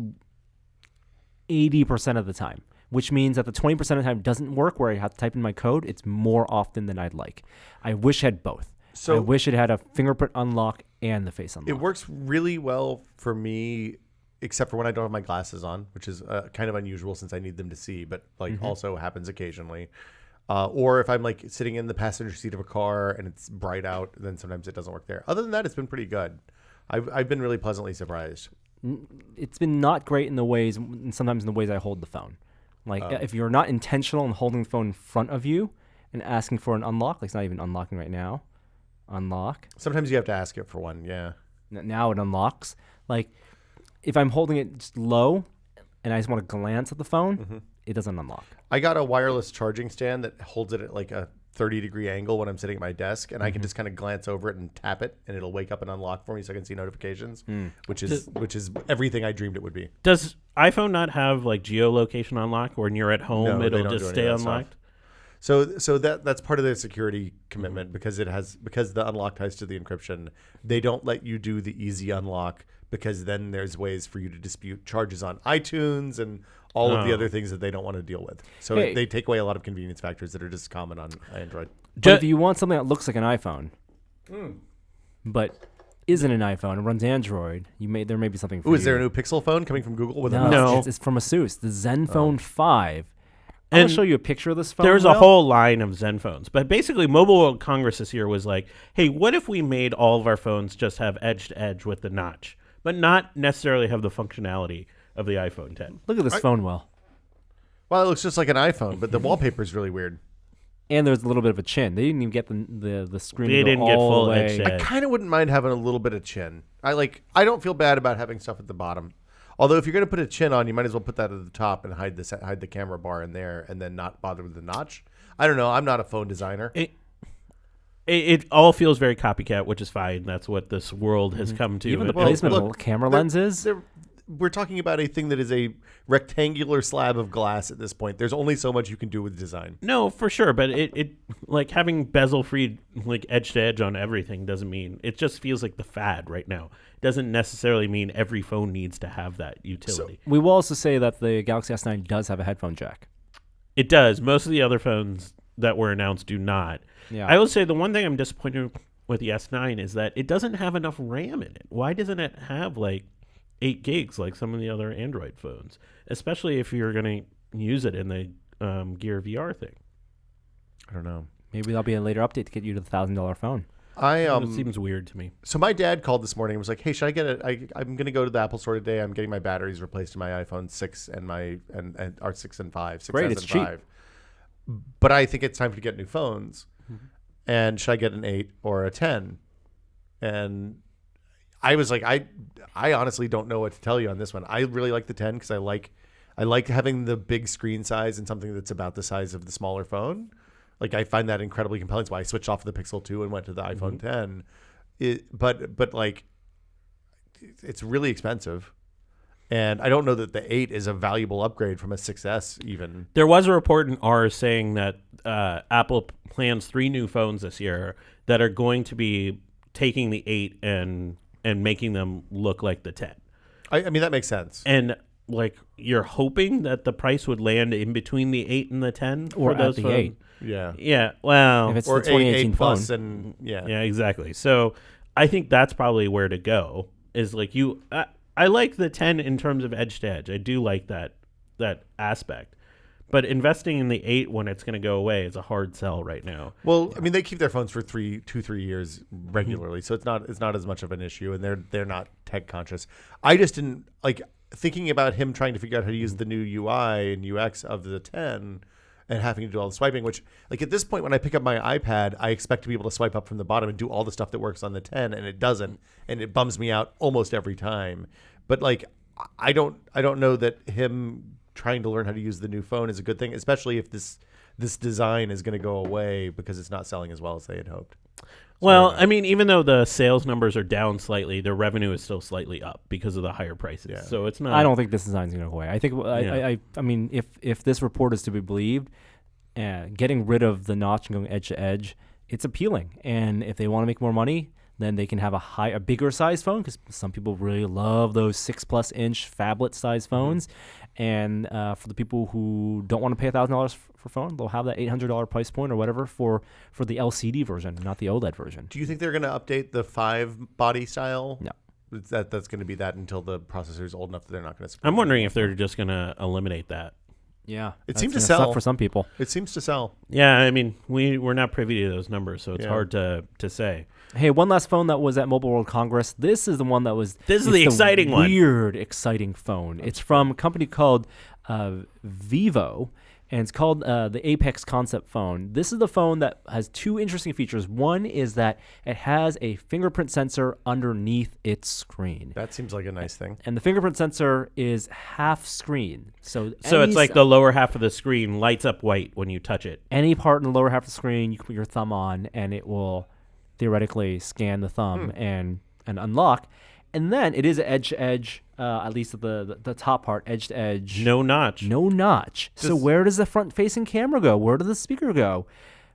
80% of the time, which means that the 20% of the time doesn't work where I have to type in my code. It's more often than I'd like. I wish it had both. So I wish it had a fingerprint unlock and the face unlock. It works really well for me, except for when I don't have my glasses on, which is kind of unusual since I need them to see, but like also happens occasionally. Or if I'm like sitting in the passenger seat of a car and it's bright out, then sometimes it doesn't work there. Other than that, it's been pretty good. I've been really pleasantly surprised. It's been not great in the ways, sometimes in the ways I hold the phone. Like if you're not intentional in holding the phone in front of you and asking for an unlock, like it's not even unlocking right now. Unlock. Sometimes you have to ask it for one. Yeah. Now it unlocks. Like if I'm holding it just low and I just want to glance at the phone, it doesn't unlock. I got a wireless charging stand that holds it at like a 30-degree angle when I'm sitting at my desk, and I can just kind of glance over it and tap it, and it'll wake up and unlock for me so I can see notifications, which is everying I dreamed it would be. Does iPhone not have like geolocation unlock, or when you're at home, No, it'll they don't just do any stay of that unlocked? So that's part of the security commitment because the unlock ties to the encryption. They don't let you do the easy unlock because then there's ways for you to dispute charges on iTunes and all of the other things that they don't want to deal with. So they take away a lot of convenience factors that are just common on Android. But if you want something that looks like an iPhone, but isn't an iPhone and runs Android, there may be something for you. Is there a new Pixel phone coming from Google with a No, it's from Asus, the Zenfone 5. I'm going to show you a picture of this phone. There's a whole line of Zen phones. But basically, Mobile World Congress this year was like, hey, what if we made all of our phones just have edge-to-edge with the notch, but not necessarily have the functionality of the iPhone 10? Look at this phone well. Well, it looks just like an iPhone, but the wallpaper is really weird. And there's a little bit of a chin. They didn't even get the screen They to go didn't get all full the way. edge to I kind of wouldn't mind having a little bit of chin. I don't feel bad about having stuff at the bottom. Although if you're going to put a chin on, you might as well put that at the top and hide the camera bar in there and then not bother with the notch. I don't know. I'm not a phone designer. It all feels very copycat, which is fine. That's what this world has come to. Even the placement of the camera lenses. We're talking about a thing that is a rectangular slab of glass at this point. There's only so much you can do with design. No, for sure, but it like having bezel-free like edge to edge on everything doesn't mean it just feels like the fad right now. It doesn't necessarily mean every phone needs to have that utility. We will also say that the Galaxy S9 does have a headphone jack. It does. Most of the other phones that were announced do not. Yeah. I will say the one thing I'm disappointed with the S9 is that it doesn't have enough RAM in it. Why doesn't it have like 8 gigs like some of the other Android phones, especially if you're going to use it in the Gear VR thing? I don't know. Maybe that'll be a later update to get you to the $1,000 phone. It seems weird to me. So my dad called this morning and was like, "Hey, should I get it? I'm going to go to the Apple store today. I'm getting my batteries replaced in my iPhone 6 and my our 6 and 5, 6S Great, it's and cheap. 5. But I think it's time to get new phones. And should I get an 8 or a 10?" And I was like, I honestly don't know what to tell you on this one. I really like the 10 because I like having the big screen size and something that's about the size of the smaller phone. Like I find that incredibly compelling. That's why I switched off the Pixel 2 and went to the iPhone 10. But like, it's really expensive. And I don't know that the 8 is a valuable upgrade from a 6S even. There was a report in ours saying that Apple plans 3 new phones this year that are going to be taking the 8 and making them look like the 10. I mean, that makes sense. And like you're hoping that the price would land in between the 8 and the 10 Or for those at the phones. 8. Yeah. Yeah, well, If it's Or the 2018 8 plus phone. and yeah. yeah, exactly. So I think that's probably where to go. Is like I like the 10 in terms of edge to edge. I do like that aspect. But investing in the 8 when it's going to go away is a hard sell right now. Well, I mean, they keep their phones for 3 years regularly, so it's not as much of an issue, and they're not tech conscious. I just didn't like thinking about him trying to figure out how to use the new UI and UX of the 10 and having to do all the swiping. Which, like at this point, when I pick up my iPad, I expect to be able to swipe up from the bottom and do all the stuff that works on the 10, and it doesn't, and it bums me out almost every time. But like, I don't know that him trying to learn how to use the new phone is a good thing, especially if this design is going to go away because it's not selling as well as they had hoped. Well, I mean, even though the sales numbers are down slightly, their revenue is still slightly up because of the higher prices. Yeah. So it's not. I don't think this design's going to go away. I think I mean, if this report is to be believed, getting rid of the notch and going edge to edge, it's appealing. And if they want to make more money, then they can have a bigger size phone because some people really love those 6+ inch phablet size phones. And for the people who don't want to pay $1,000 for phone, they'll have that $800 price point or whatever for the LCD version, not the OLED version. Do you think they're going to update the 5 body style? No. That's going to be that until the processor is old enough that they're not going to. I'm wondering if they're just going to eliminate that. Yeah, It seems to gonna sell suck for some people. It seems to sell. Yeah, I mean, we're not privy to those numbers, so it's hard to say. Hey, one last phone that was at Mobile World Congress. This is the one that was. This is the exciting one. Weird, exciting phone. It's from a company called Vivo, and it's called the Apex Concept Phone. This is the phone that has two interesting features. One is that it has a fingerprint sensor underneath its screen. That seems like a nice thing. And the fingerprint sensor is half screen. So it's like the lower half of the screen lights up white when you touch it. Any part in the lower half of the screen, you can put your thumb on, and it will theoretically scan the thumb and unlock. And then it is edge-to-edge, at least at the top part, edge-to-edge. No notch. No notch. So where does the front-facing camera go? Where does the speaker go?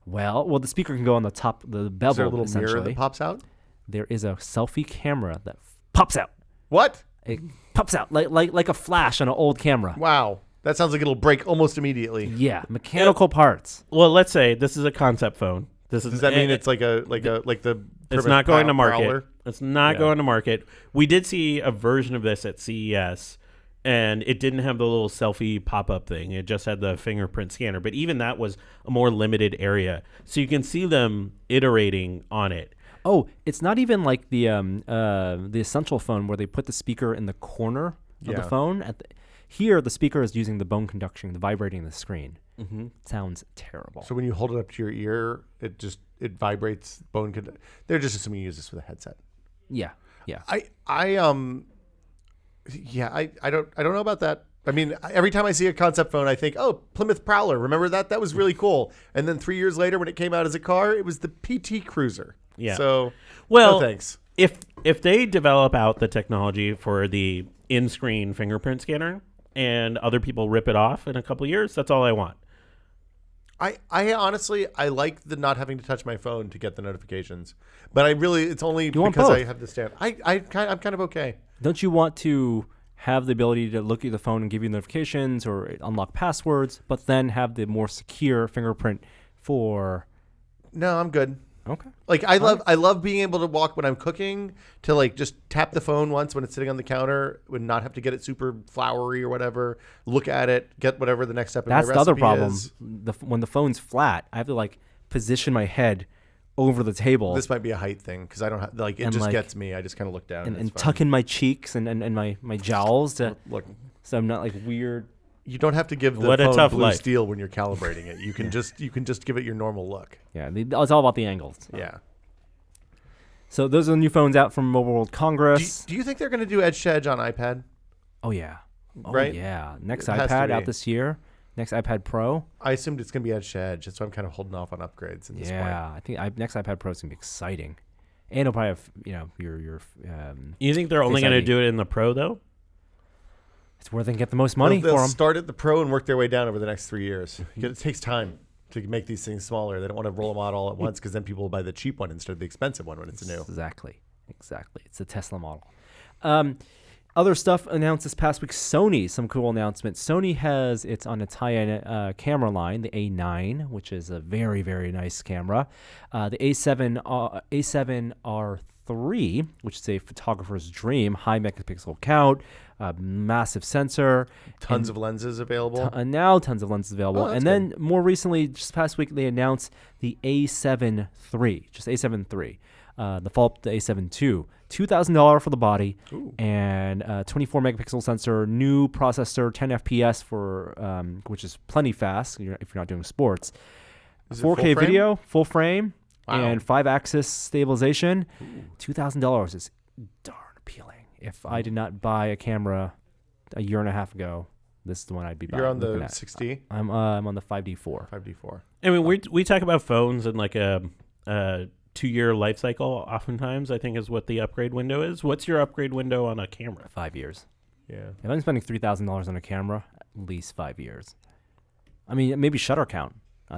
Well, the speaker can go on the top, the bevel, Is there a little essentially. mirror that pops out? There is a selfie camera that pops out. What? It pops out like a flash on an old camera. Wow. That sounds like it'll break almost immediately. Yeah, mechanical parts. Well, let's say this is a concept phone. Does that mean it's like the It's not going to market. prowler? It's not going to market. We did see a version of this at CES, and it didn't have the little selfie pop-up thing. It just had the fingerprint scanner. But even that was a more limited area. So you can see them iterating on it. Oh, it's not even like the Essential phone where they put the speaker in the corner of the phone. Here, the speaker is using the bone conduction, the vibrating the screen. Mm-hmm. Sounds terrible. So when you hold it up to your ear, it vibrates bone. They're just assuming you use this with a headset. Yeah. I don't know about that. I mean, every time I see a concept phone, I think, oh, Plymouth Prowler. Remember that? That was really cool. And then 3 years later, when it came out as a car, it was the PT Cruiser. Yeah. So, well, no thanks. If they develop out the technology for the in-screen fingerprint scanner and other people rip it off in a couple of years, that's all I want. I honestly, I like the not having to touch my phone to get the notifications, but it's only because I have the stand. I'm kind of okay. Don't you want to have the ability to look at the phone and give you notifications or unlock passwords, but then have the more secure fingerprint for? No, I'm good. Okay. Like I love being able to walk when I'm cooking, to like just tap the phone once when it's sitting on the counter, would not have to get it super floury or whatever. Look at it, get whatever the next step in my recipe is. That's the other problem. When the phone's flat, I have to like position my head over the table. This might be a height thing because I don't have it just gets me. I just kind of look down and tuck in my cheeks and my jowls to look. So I'm not like weird. You don't have to give the phone blue steel when you're calibrating it. You can just give it your normal look. Yeah, it's all about the angles. Yeah. So those are the new phones out from Mobile World Congress. Do you think they're going to do edge to edge on iPad? Oh yeah. Right? Yeah. Next iPad out this year. Next iPad Pro. I assumed it's going to be edge to edge. That's why I'm kind of holding off on upgrades at this point. Yeah, I think next iPad Pro is going to be exciting, and it'll probably have your. You think they're only going to do it in the Pro though? It's where they can get the most money they'll for them. Start at the Pro and work their way down over the next 3 years. It takes time to make these things smaller. They don't want to roll them out all at once because then people will buy the cheap one instead of the expensive one when it's new. Exactly. It's the Tesla model. Other stuff announced this past week. Sony, some cool announcements. Sony has its on its high-end camera line, the A9, which is a very, very nice camera. The A7R3, which is a photographer's dream, high megapixel count, massive sensor. Tons of lenses available. Now tons of lenses available. And then good. More recently, just past week, they announced the A7 III, just A7 III. The follow-up to the A7 II. $2,000 for the body. Ooh. And 24 megapixel sensor, new processor, 10 FPS for which is plenty fast if you're not doing sports. 4K video, full frame, and 5-axis stabilization. $2,000 is darn appealing. If I did not buy a camera a year and a half ago, this is the one I'd be buying. You're on the 6D? I'm on the 5D4. 5D4. I mean, we talk about phones in like a 2-year life cycle. Oftentimes, I think is what the upgrade window is. What's your upgrade window on a camera? 5 years. Yeah. If I'm spending $3,000 on a camera, at least 5 years. I mean, maybe shutter count.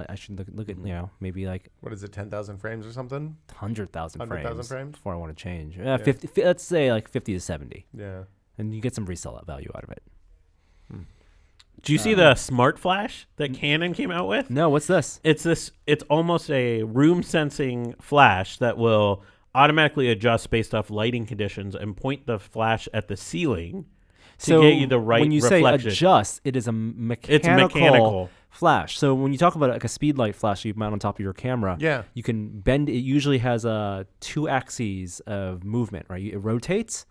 I should look at maybe like what is it, 10,000 frames or something? 100,000 frames before I want to change. 50. Let's say like 50 to 70. Yeah. And you get some resale value out of it. Do you see the Smart Flash that Canon came out with? No, what's this? It's almost a room sensing flash that will automatically adjust based off lighting conditions and point the flash at the ceiling to get you the right reflection. When you say adjust, it is a mechanical flash. So when you talk about like a speed light flash you mount on top of your camera, you can bend. It usually has 2 axes of movement, right? It rotates,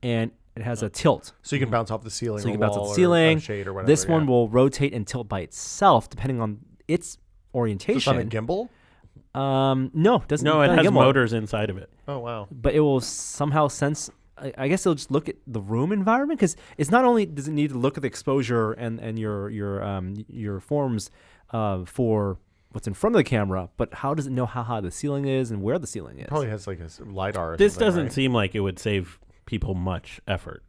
and It has a tilt. So you can bounce off the ceiling. So you or can bounce wall off the or ceiling. a shade or whatever. This one will rotate and tilt by itself depending on its orientation. It's on a gimbal. No, doesn't. No, it not a has gimbal. motors inside of it. Oh wow. But it will somehow sense. I guess it'll just look at the room environment, because it's not only does it need to look at the exposure and your forms for what's in front of the camera, but how does it know how high the ceiling is and where the ceiling is? Probably has like a LiDAR. Or This something, doesn't right? seem like it would save people much effort.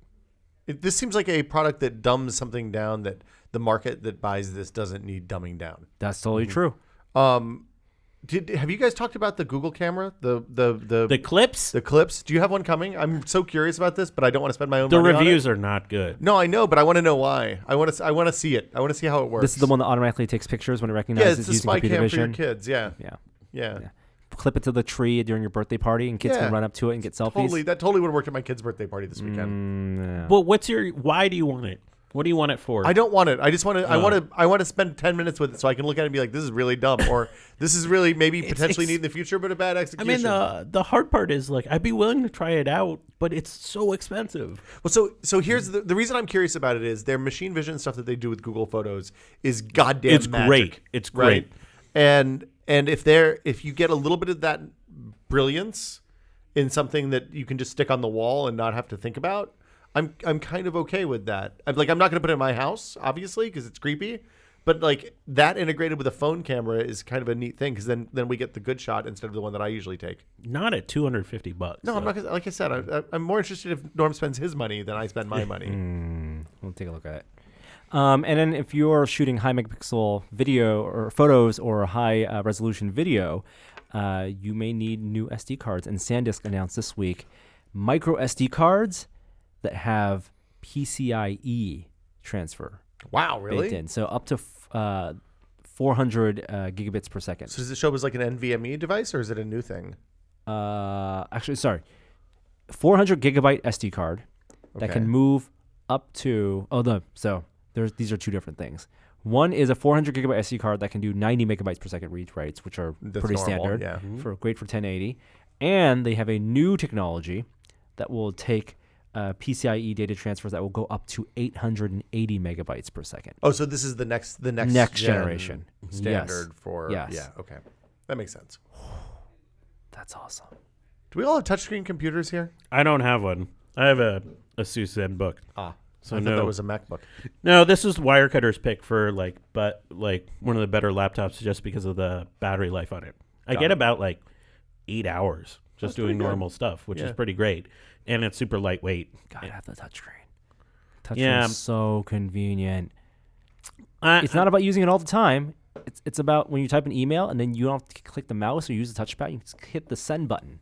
This seems like a product that dumbs something down that the market that buys this doesn't need dumbing down. That's totally true. Have you guys talked about the Google camera? The clips, The clips? Do you have one coming? I'm so curious about this, but I don't want to spend my own the money reviews on it. are not good. No, I know, but I want to know why. I want to see it. I want to see how it works. This is the one that automatically takes pictures when it Yeah, recognizes it's the using spy computer cam vision. for your kids. Yeah. Yeah. Yeah. Clip it to the tree during your birthday party, and kids Yeah. can run up to it and get selfies. That totally would have worked at my kid's birthday party this weekend. Yeah. Well, why do you want it? What do you want it for? I don't want it. I just want to. I want to spend 10 minutes with it so I can look at it and be like, "This is really dumb," or "This is really maybe potentially neat in the future, but a bad I execution." mean, the hard part is like I'd be willing to try it out, but it's so expensive. Well, so here's the reason I'm curious about it is their machine vision stuff that they do with Google Photos is goddamn It's magic, great. It's great. right? And if you get a little bit of that brilliance in something that you can just stick on the wall and not have to think about, I'm kind of okay with that. I'm not going to put it in my house, obviously, because it's creepy. But like that integrated with a phone camera is kind of a neat thing, because then we get the good shot instead of the one that I usually take. Not at $250. No, I'm not. Like I said, I'm more interested if Norm spends his money than I spend my money. We'll take a look at it. And then if you're shooting high megapixel video or photos or high resolution video, you may need new SD cards. And SanDisk announced this week micro SD cards that have PCIe transfer Wow, really? baked in. So up to 400 gigabits per second. So does it show up as like an NVMe device, or is it a new thing? Actually, sorry. 400 gigabyte SD card that Okay. can move up to these are two different things. One is a 400 gigabyte SD card that can do 90 megabytes per second read rates, which are That's pretty normal, standard, yeah. great for 1080. And they have a new technology that will take PCIe data transfers that will go up to 880 megabytes per second. Oh, so this is the next Next gen generation. standard Yes. for Yes. Yeah, okay. That makes sense. That's awesome. Do we all have touchscreen computers here? I don't have one. I have a Asus ZenBook. So I thought no. that was a MacBook. No, this is Wirecutter's pick for one of the better laptops just because of the battery life on it. I get about 8 hours just doing normal stuff, which is pretty great, and it's super lightweight. Gotta have the touchscreen. Touchscreen Yeah. is so convenient. It's not about using it all the time. It's about when you type an email and then you don't have to click the mouse or use the touchpad. You just hit the send button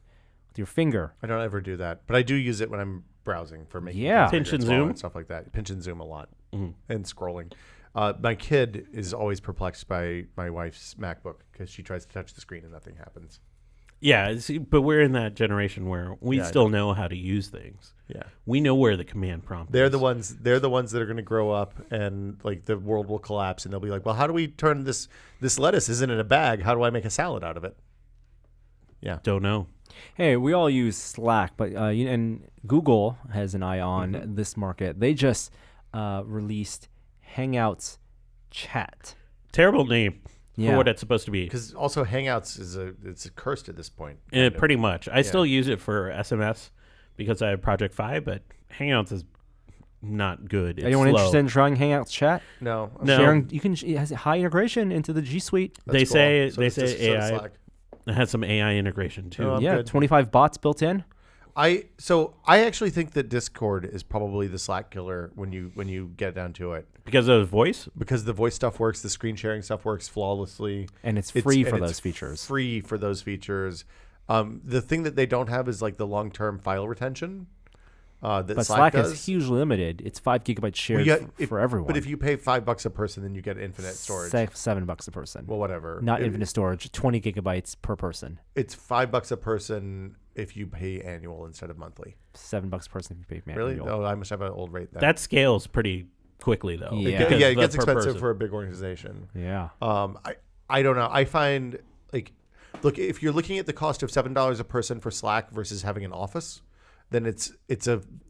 with your finger. I don't ever do that, but I do use it when I'm browsing for making Yeah. things Pinch and smaller zoom? and stuff like that. Pinch and zoom a lot, and scrolling. My kid is always perplexed by my wife's MacBook because she tries to touch the screen and nothing happens. Yeah, but we're in that generation where we Yeah, I still know how to use things. Yeah. We know where the command prompt They're is. the ones that are going to grow up and like the world will collapse and they'll be like, well, how do we turn this lettuce isn't in a bag? How do I make a salad out of it? Yeah. Don't know. Hey, we all use Slack, but and Google has an eye on this market. They just released Hangouts Chat. Terrible name Yeah. for what it's supposed to be. Because also Hangouts it's cursed at this point. Pretty much. I still use it for SMS because I have Project Fi, but Hangouts is not good. It's Anyone slow. interested in trying Hangouts Chat? No. No. Sharing, it has high integration into the G Suite. That's cool. They So it's say just sort of AI. Slack. It has some AI integration too. Oh, I'm Yeah, good. 25 bots built in. I actually think that Discord is probably the Slack killer when you get down to it, Because of voice? because the voice stuff works, the screen sharing stuff works flawlessly, And it's free for and those it's features. Free for those features. The thing that they don't have is like the long term file retention. That But Slack Slack does. is hugely limited. It's 5 gigabytes shared for everyone. But if you pay $5 a person, then you get infinite storage. $7 a person. Well, whatever. Not infinite storage. 20 gigabytes per person. It's $5 a person if you pay annual instead of monthly. $7 a person if you pay Really? manual. Oh, I must have an old rate then. That scales pretty quickly though. Yeah. because It the gets per expensive person. for a big organization. Yeah. I don't know. I find look, if you're looking at the cost of $7 a person for Slack versus having an office, then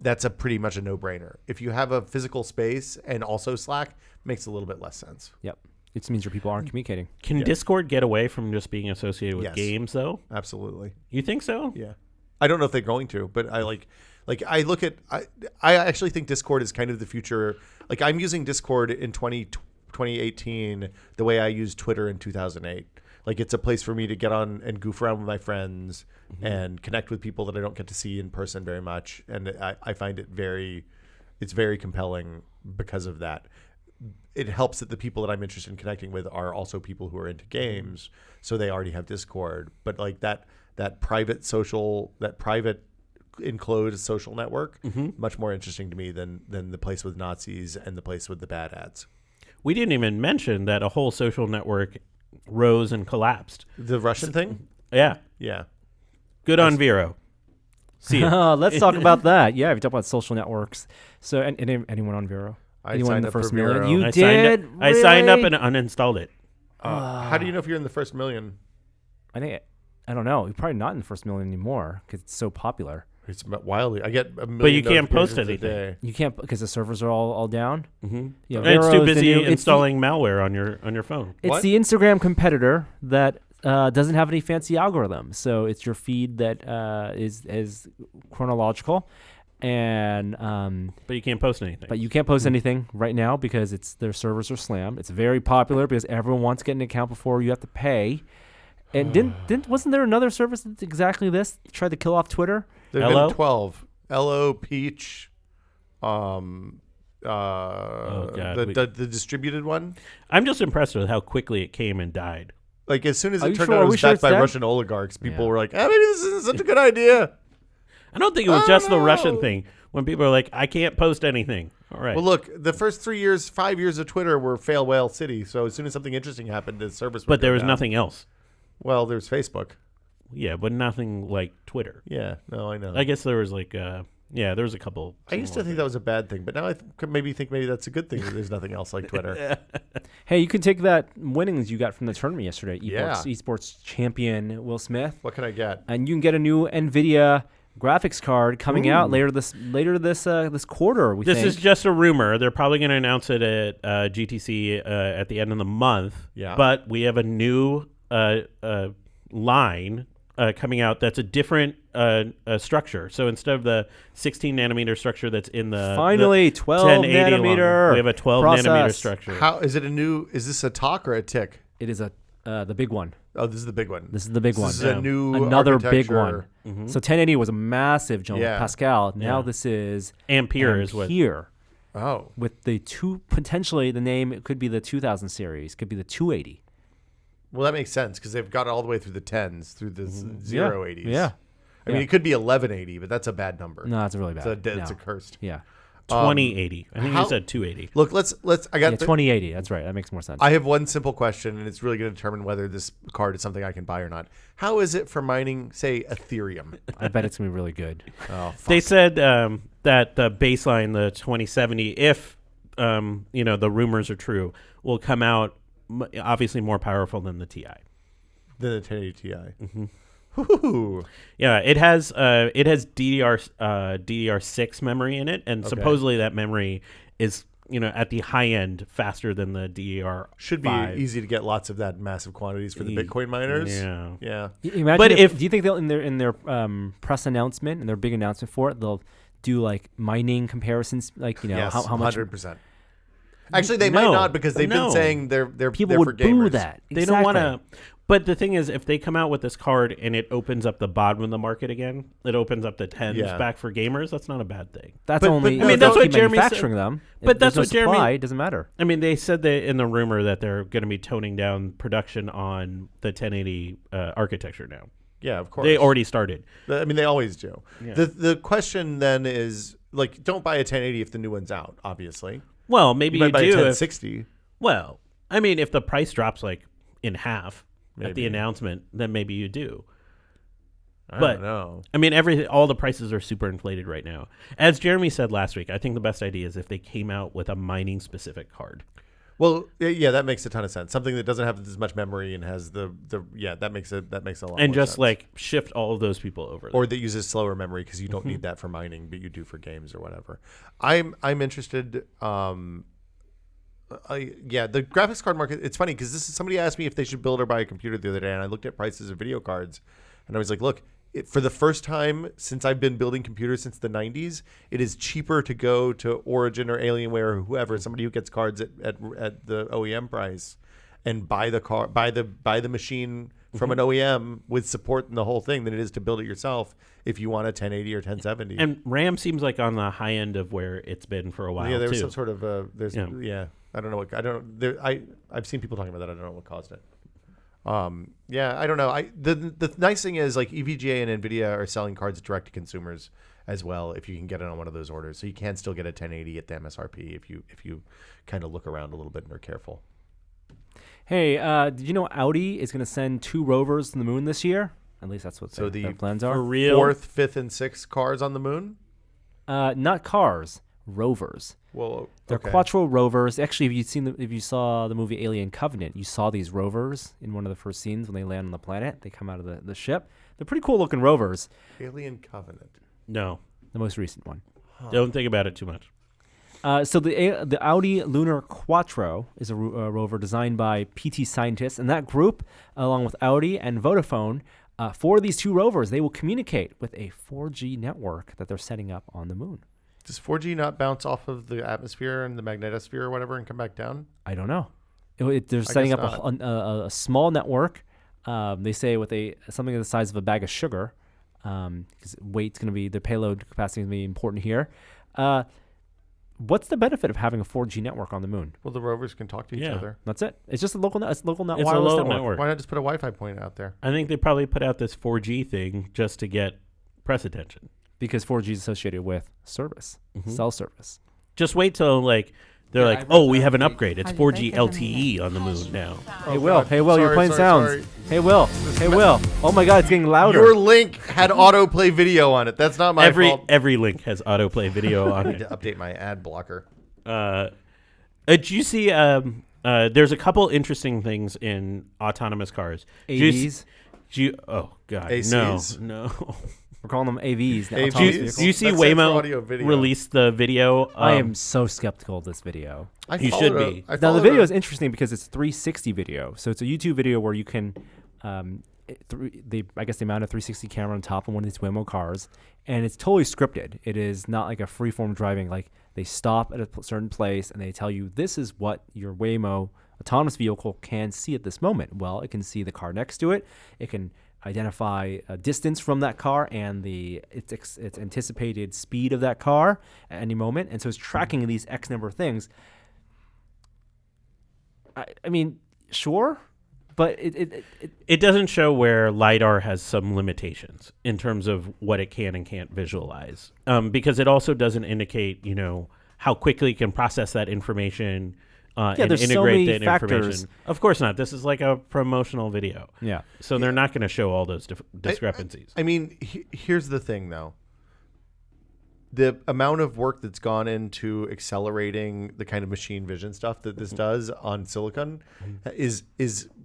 that's a pretty much a no-brainer. If you have a physical space and also Slack, makes a little bit less sense. Yep. It just means your people aren't communicating. Can Discord get away from just being associated with Yes. games, though? Absolutely. You think so? Yeah. I don't know if they're going to, but I look at I actually think Discord is kind of the future. Like I'm using Discord in 2018 the way I used Twitter in 2008. Like it's a place for me to get on and goof around with my friends and connect with people that I don't get to see in person very much. And I find it's very compelling because of that. It helps that the people that I'm interested in connecting with are also people who are into games, so they already have Discord. But like that private enclosed social network, much more interesting to me than the place with Nazis and the place with the bad ads. We didn't even mention that a whole social network rose and collapsed. The Russian thing? Yeah. Yeah. Good on Vero. See ya. Let's talk about that. Yeah, we talk about social networks. So, anyone on Vero? I Anyone in signed the up for first million? Vero. You I did? I signed up Really? and uninstalled it. How do you know if you're in the first million? I don't know. You're probably not in the first million anymore because it's so popular. It's wildly. I get a million. But you can't post notifications a anything. day. You can't because the servers are all down. Mm-hmm. Yeah, And it's Vero too is the busy new- installing malware on your phone. It's What? the Instagram competitor that doesn't have any fancy algorithms. So it's your feed that is chronological, and But you can't post anything. but you can't post anything right now because their servers are slammed. It's very popular because everyone wants to get an account before you have to pay. And wasn't there another service that's exactly this? Tried to kill off Twitter. There've Hello? been 12. LO, Peach, God, the distributed one. I'm just impressed with how quickly it came and died. Like as soon as Are it you turned sure? out Are it we was sure backed it's by dead? Russian oligarchs, people Yeah. were like, maybe this isn't such a good idea. I don't think it was Oh, just the no. Russian thing when people are like, I can't post anything. All right. Well, look, the first 5 years of Twitter were fail whale city. So as soon as something interesting happened, the service would but there go was down. nothing else. Well, there's Facebook. Yeah, but nothing like Twitter. Yeah, no, I know. I guess there was like, there was a couple. I used to think that was a bad thing, but now I think maybe that's a good thing that there's nothing else like Twitter. Hey, you can take that winnings you got from the tournament yesterday. Yeah. Esports champion Will Smith, What can I get? and you can get a new NVIDIA graphics card coming out later this quarter. We This think. is just a rumor. They're probably going to announce it at GTC at the end of the month. Yeah. But we have a new line coming out that's a different structure. So instead of the 16 nanometer structure that's in the Finally, the 12 1080 nanometer we have a 12 process. nanometer structure. How is it is this a talk or a tick? It is the big one. Oh, this is the big one. This is the big one. This is a new Another big architecture. one. So 1080 was a massive jump. Yeah. Pascal. Now Yeah. this is Ampere is what. Ampere. Oh, With the potentially the name, it could be the 2000 series, could be the 280. well, that makes sense because they've got all the way through the 10s, through the 080s. Yeah. I mean, it could be 1180, but that's a bad number. No, it's really bad. It's a No. cursed. Yeah. 2080. I think how- you said 280. Look, let's. I got. Yeah, 2080. That's right. That makes more sense. I have one simple question, and it's really going to determine whether this card is something I can buy or not. How is it for mining, say, Ethereum? I bet it's going to be really good. Oh, fuck. They said that the baseline, the 2070, if the rumors are true, will come out obviously more powerful than the Ti. The 1080 Ti. Mm-hmm. Woo-hoo. Yeah, it has DDR6 memory in it, and supposedly that memory is at the high end faster than the DDR. Should be easy to get lots of that in massive quantities for the Bitcoin miners. Yeah. Yeah. Imagine But do you think they'll in their press announcement and their big announcement for it, they'll do like mining comparisons, like Yes, how much 100%. Actually, they might No. not because they've No. been saying they're people for would gamers. boo that. They don't want to. But the thing is, if they come out with this card and it opens up the bottom of the market again, it opens up the 10s Yeah. back for gamers. That's not a bad thing. That's But- only. but no, I mean, that's what keep Jeremy said. manufacturing them. But If that's there's what no Jeremy- supply, it doesn't matter. I mean, they said that in the rumor that they're going to be toning down production on the 1080 architecture now. Yeah, of course. They already started. I mean, they always do. Yeah. The question then is, like, don't buy a 1080 if the new one's out, obviously. Well, maybe You you, might buy a do. If, 1060. well, I mean, if the price drops like in half at the Maybe. announcement, then maybe you do. I But- don't know. I mean, all the prices are super inflated right now. As Jeremy said last week, I think the best idea is if they came out with a mining specific card. Well, yeah, that makes a ton of sense. Something that doesn't have as much memory and has that makes a lot. And more just sense. like shift all of those people over there. Or that uses slower memory because you don't need that for mining, but you do for games or whatever. I'm interested. The graphics card market. It's funny because somebody asked me if they should build or buy a computer the other day, and I looked at prices of video cards, and I was like, look. For the first time since I've been building computers since the 90s, it is cheaper to go to Origin or Alienware or whoever, somebody who gets cards at the OEM price, and buy the machine from an OEM with support and the whole thing than it is to build it yourself if you want a 1080 or 1070. And RAM seems like on the high end of where it's been for a while. Yeah, there was too. some sort of I don't know I've seen people talking about that. I don't know what caused it. I don't know. The nice thing is like EVGA and Nvidia are selling cards direct to consumers as well if you can get it on one of those orders. So you can still get a 1080 at the MSRP if you kind of look around a little bit and are careful. Hey, did you know Audi is going to send 2 rovers to the moon this year? At least that's what their plans are. For real? 4th, 5th, and 6th cars on the moon? Not cars, rovers. Well, They're Quattro rovers. Actually, if you saw the movie Alien Covenant, you saw these rovers in one of the first scenes when they land on the planet. They come out of the ship. They're pretty cool looking rovers. Alien Covenant. No. The most recent one. Don't think about it too much. So the Audi Lunar Quattro is a rover designed by PT scientists, and that group, along with Audi and Vodafone, for these 2 rovers, they will communicate with a 4G network that they're setting up on the moon. Does 4G not bounce off of the atmosphere and the magnetosphere or whatever and come back down? I don't know. They're setting up a small network. They say with something the size of a bag of sugar, because weight's going to be the payload capacity is going to be important here. What's the benefit of having a 4G network on the moon? Well, the rovers can talk to each other. That's it. It's just a local wireless network. Why not just put a Wi-Fi point out there? I think they probably put out this 4G thing just to get press attention. Because 4G is associated with service, cell service. Just wait till they're we have an upgrade. It's 4G LTE on the moon now. Hey Will, you're playing sounds. Sorry. Hey Will. Oh my God, it's getting louder. Your link had autoplay video on it. That's not my fault. Every link has autoplay video on I need it. to update my ad blocker. Did you see? There's a couple interesting things in autonomous cars. AVs. Oh God, ACs. no. We're calling them AVs. AVs. Do you see That stands for audio Waymo video. release the video? I am so skeptical of this video. You should be. Now the video is interesting because it's 360 video, so it's a YouTube video where you can, they mount a 360 camera on top of one of these Waymo cars, and it's totally scripted. It is not like a freeform driving. Like they stop at a certain place and they tell you this is what your Waymo autonomous vehicle can see at this moment. Well, it can see the car next to it. It can identify a distance from that car and its anticipated speed of that car at any moment, and so it's tracking these X number of things. I mean, sure, but it doesn't show where LiDAR has some limitations in terms of what it can and can't visualize, because it also doesn't indicate how quickly it can process that information. And there's integrate so many that factors. information. Of course not. This is like a promotional video. Yeah. So they're not going to show all those discrepancies. I mean, here's the thing, though. The amount of work that's gone into accelerating the kind of machine vision stuff that this does on silicon is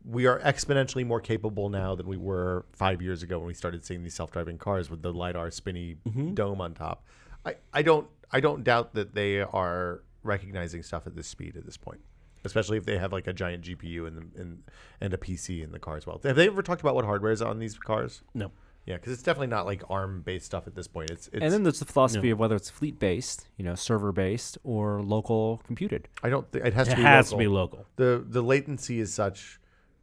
we are exponentially more capable now than we were 5 years ago when we started seeing these self-driving cars with the LiDAR spinny dome on top. I don't doubt that they are recognizing stuff at this speed at this point, especially if they have like a giant GPU and a PC in the car as well. Have they ever talked about what hardware is on these cars? No. Yeah, because it's definitely not like ARM-based stuff at this point. It's and then there's the philosophy of whether it's fleet-based, server-based, or local computed. I don't think it has to be local. The latency is such.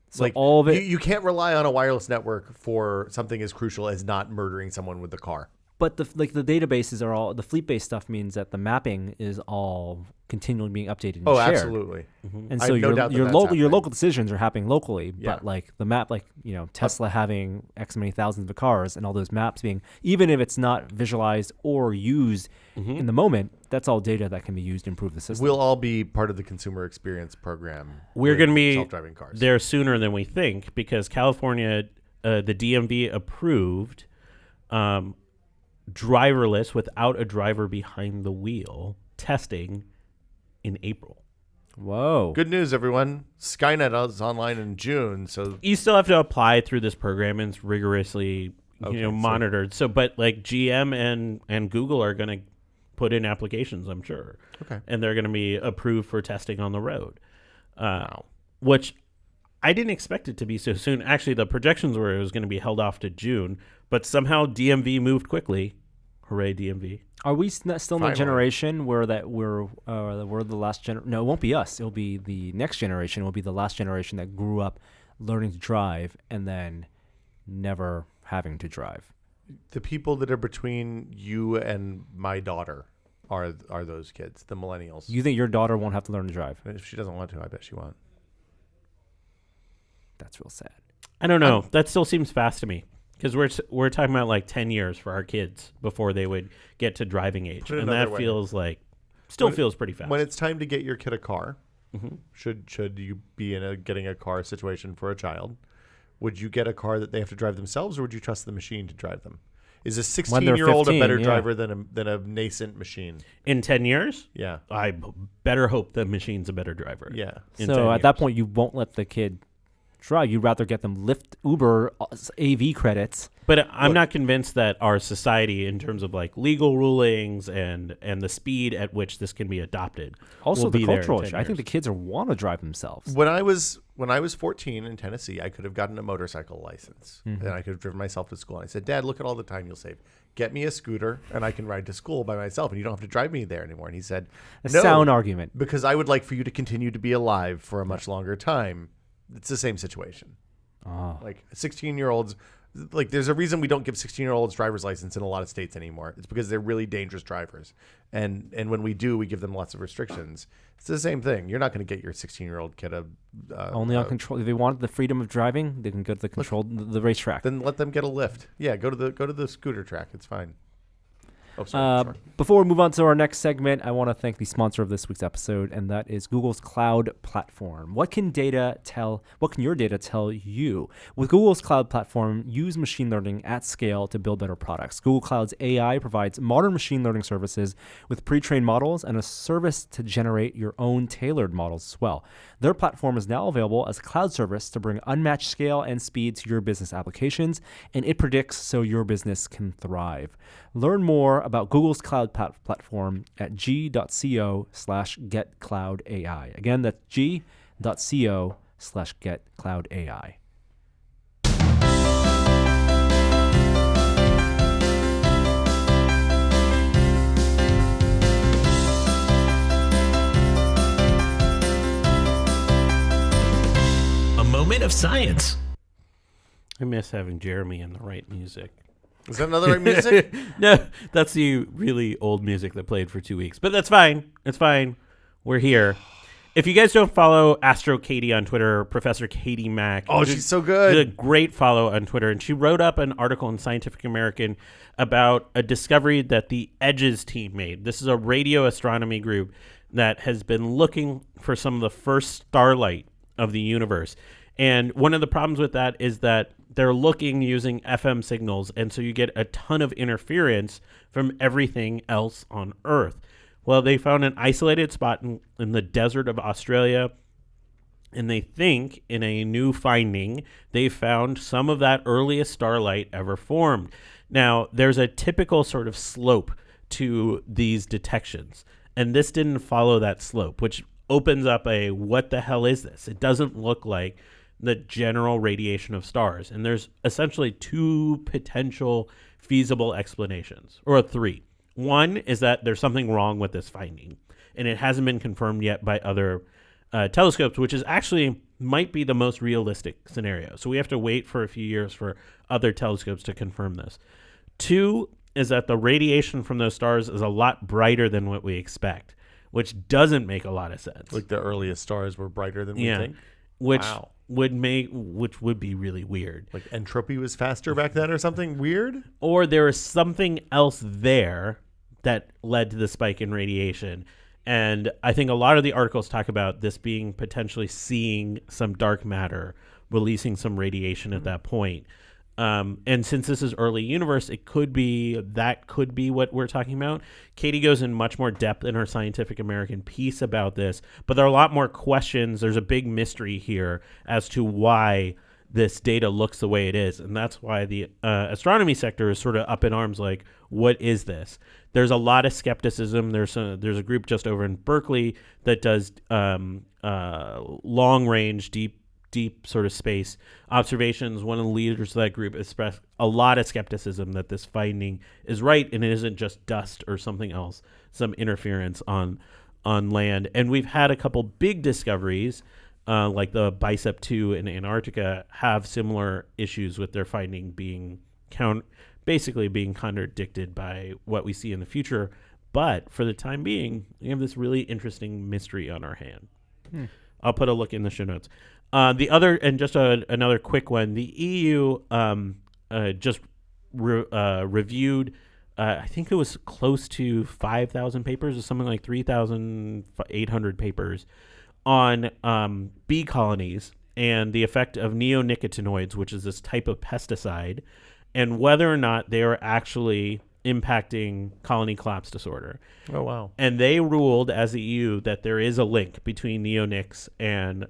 So all of it, you can't rely on a wireless network for something as crucial as not murdering someone with the car. But the databases are all the fleet-based stuff means that the mapping is all continually being updated and shared. Absolutely. And so your local decisions are happening locally, but like the map, Tesla having X many thousands of cars and all those maps being, even if it's not visualized or used in the moment, that's all data that can be used to improve the system. We'll all be part of the consumer experience program. We're going to be self-driving cars there sooner than we think because California, the DMV approved driverless without a driver behind the wheel testing in April. Whoa. Good news, everyone. Skynet is online in June, so You still have to apply through this program, and it's rigorously monitored. So, but like GM and Google are going to put in applications, I'm sure. Okay. And they're going to be approved for testing on the road. Which I didn't expect it to be so soon. Actually, the projections were it was going to be held off to June, but somehow DMV moved quickly. Hooray, DMV. Are we still in the generation where we're the last generation? No, it won't be us. It'll be the next generation. It will be the last generation that grew up learning to drive and then never having to drive. the people that are between you and my daughter are those kids, the millennials. You think your daughter won't have to learn to drive? If she doesn't want to, I bet she won't. That's real sad. I don't know. That still seems fast to me because we're talking about like 10 years for our kids before they would get to driving age, and that feels like feels pretty fast. When it's time to get your kid a car, should you be in getting a car situation for a child? Would you get a car that they have to drive themselves, or would you trust the machine to drive them? Is a 16-year-old a better driver than a nascent machine? In 10 years? Yeah. I better hope the machine's a better driver. Yeah. So at that point, you won't let the kid drive. You'd rather get them Lyft, Uber, AV credits. But I'm not convinced that our society, in terms of like legal rulings and the speed at which this can be adopted, Also will the be there cultural in 10 issue. I think the years. kids want to drive themselves. When I was 14 in Tennessee, I could have gotten a motorcycle license, and I could have driven myself to school. And I said, "Dad, look at all the time you'll save. Get me a scooter, and I can ride to school by myself, and you don't have to drive me there anymore." And he said, A "No, sound argument. because I would like for you to continue to be alive for a much longer time." It's the same situation. Oh. Like 16-year-olds, like there's a reason we don't give 16-year-olds driver's license in a lot of states anymore. It's because they're really dangerous drivers, and when we do, we give them lots of restrictions. It's the same thing. You're not going to get your 16-year-old kid Only on control. If they want the freedom of driving, they can go to the the racetrack. Then let them get a lift. Yeah, go to the scooter track. It's fine. Oh, sorry. Before we move on to our next segment, I want to thank the sponsor of this week's episode, and that is Google's Cloud Platform. What can your data tell you? With Google's Cloud Platform, use machine learning at scale to build better products. Google Cloud's AI provides modern machine learning services with pre-trained models and a service to generate your own tailored models as well. Their platform is now available as a cloud service to bring unmatched scale and speed to your business applications, and it predicts so your business can thrive. Learn more about Google's cloud platform at g.co/getcloudai. Again, that's g.co/getcloudai. A moment of science. I miss having Jeremy and the right music. Is that another right music? No, that's the really old music that played for 2 weeks. But that's fine. It's fine. We're here. If you guys don't follow Astro Katie on Twitter, Professor Katie Mack. Oh, she's so good. She's a great follow on Twitter. And she wrote up an article in Scientific American about a discovery that the EDGES team made. This is a radio astronomy group that has been looking for some of the first starlight of the universe. And one of the problems with that is that they're looking using FM signals, and so you get a ton of interference from everything else on Earth. Well, they found an isolated spot in the desert of Australia, and they think in a new finding, they found some of that earliest starlight ever formed. Now, there's a typical sort of slope to these detections, and this didn't follow that slope, which opens up a what the hell is this? It doesn't look like the general radiation of stars. And there's essentially two potential feasible explanations, or three. One is that there's something wrong with this finding, and it hasn't been confirmed yet by other telescopes, which is actually might be the most realistic scenario. So we have to wait for a few years for other telescopes to confirm this. Two is that the radiation from those stars is a lot brighter than what we expect, which doesn't make a lot of sense. Like the earliest stars were brighter than we think. Which would be really weird. Like entropy was faster back then or something weird? Or there is something else there that led to the spike in radiation. And I think a lot of the articles talk about this being potentially seeing some dark matter, releasing some radiation at that point. And since this is early universe, that could be what we're talking about. Katie goes in much more depth in her Scientific American piece about this, but there are a lot more questions. There's a big mystery here as to why this data looks the way it is, and that's why the astronomy sector is sort of up in arms. Like, what is this? There's a lot of skepticism. There's a group just over in Berkeley that does long range, deep sort of space observations. One of the leaders of that group expressed a lot of skepticism that this finding is right and it isn't just dust or something else, some interference on land. And we've had a couple big discoveries, like the Bicep 2 in Antarctica, have similar issues with their finding being basically being contradicted by what we see in the future. But for the time being, we have this really interesting mystery on our hand. I'll put a look in the show notes. The other, and just another quick one, the EU just reviewed, I think it was close to 5,000 papers or something like 3,800 papers on bee colonies and the effect of neonicotinoids, which is this type of pesticide, and whether or not they are actually impacting colony collapse disorder. Oh, wow. And they ruled, as the EU, that there is a link between neonics and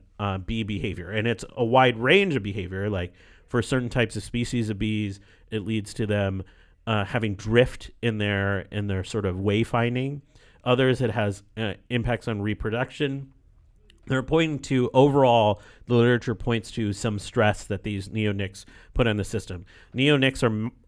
bee behavior. And it's a wide range of behavior. Like, for certain types of species of bees, it leads to them having drift in their sort of wayfinding. Others, it has impacts on reproduction. They're pointing to, overall, the literature points to some stress that these neonics put on the system. Neonics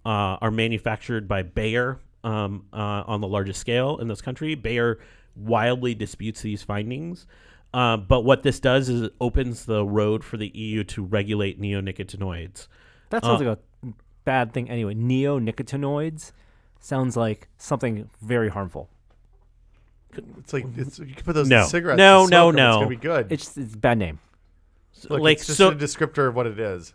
are manufactured by Bayer on the largest scale in this country. Bayer wildly disputes these findings. But what this does is it opens the road for the EU to regulate neonicotinoids. That sounds like a bad thing anyway. Neonicotinoids sounds like something very harmful. It's like you can put those No. in cigarettes. No, and smoke them, no. It's gonna be good. It's a bad name. Look, like, it's just so a descriptor of what it is.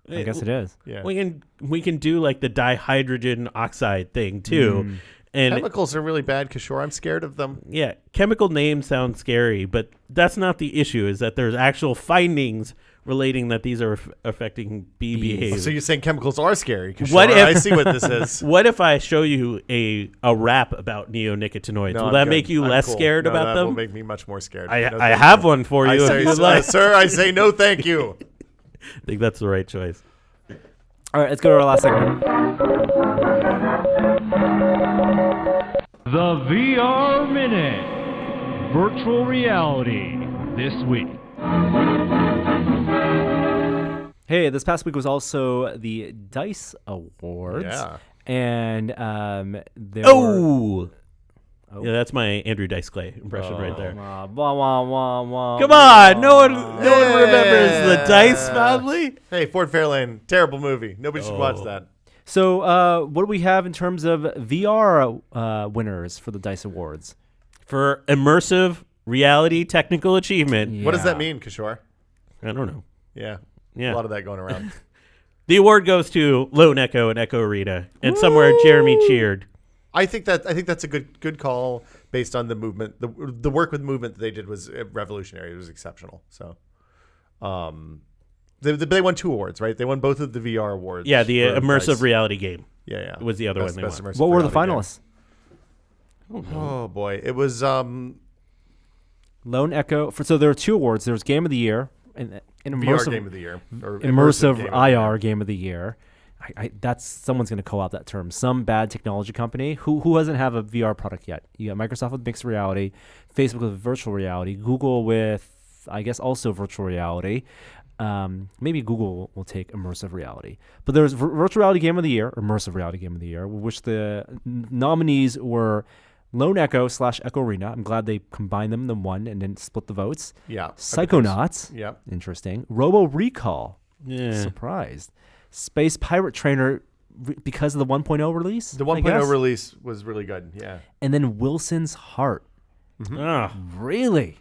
I guess it is. Yeah. we can do like the dihydrogen oxide thing too. And Chemicals are really bad, Kishore. I'm scared of them. yeah, chemical names sound scary, but that's not the issue. Is that there's actual findings relating that these are affecting bee behavior. So you're saying chemicals are scary, Kishore. What if- I see what this is. What if I show you a rap about neonicotinoids? No, Will I'm that good. make you I'm less cool. scared No, about that them? will make me much more scared. I No, I thank have you. one for I you say, if you'd like. sir, I say no, thank you. I think that's the right choice. All right, let's go to our last segment. The VR Minute. Virtual reality this week. Hey, this past week was also the DICE Awards. Yeah. And there were... Oh. Yeah, that's my Andrew Dice Clay impression right there. Wah, wah, wah, wah, Come on, no one remembers the Dice family. Hey, Ford Fairlane, terrible movie. Nobody should watch that. So what do we have in terms of VR winners for the DICE Awards? For immersive reality technical achievement. What does that mean, Kishore? I don't know. Yeah. Yeah. A lot of that going around. The award goes to Lone Echo and Echo Arena, and somewhere Jeremy cheered. I think that's a good call based on the movement. The work with movement that they did was revolutionary. It was exceptional. So, they won 2 awards, right? They won both of the VR awards. Yeah, the for immersive DICE. reality game. Yeah. Was the other Best one they won. immersive What were the reality game. finalists? Oh boy, it was Lone Echo. So there were 2 awards. There was Game of the Year and VR Game of the Year, or immersive Game of the Year. IR Game of the Year. That's someone's going to co-opt that term. Some bad technology company who doesn't have a VR product yet. You got Microsoft with mixed reality, Facebook with virtual reality, Google with, I guess, also virtual reality. Maybe Google will take immersive reality. But there's virtual reality Game of the Year, immersive reality Game of the Year, which the nominees were Lone Echo / Echo Arena. I'm glad they combined them in one and then split the votes. Yeah. Psychonauts. Yeah. Interesting. Robo Recall. Yeah. Surprised. Space Pirate Trainer because of the 1.0 release? The I guess? 1.0 release was really good. Yeah. And then Wilson's Heart. Ah. Really?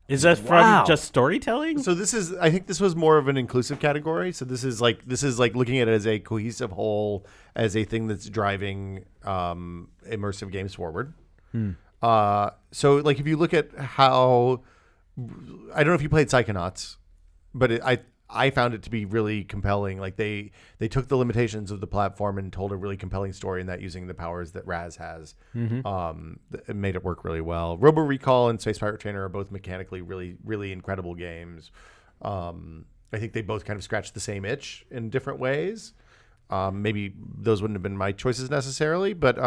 Is that Wow. from just storytelling? So I think this was more of an inclusive category. So this is like looking at it as a cohesive whole, as a thing that's driving immersive games forward. So like if you look at how, I don't know if you played Psychonauts, but I found it to be really compelling. Like they took the limitations of the platform and told a really compelling story in that using the powers that Raz has. It made it work really well. Robo Recall and Space Pirate Trainer are both mechanically really, really incredible games. I think they both kind of scratch the same itch in different ways. Maybe those wouldn't have been my choices necessarily, but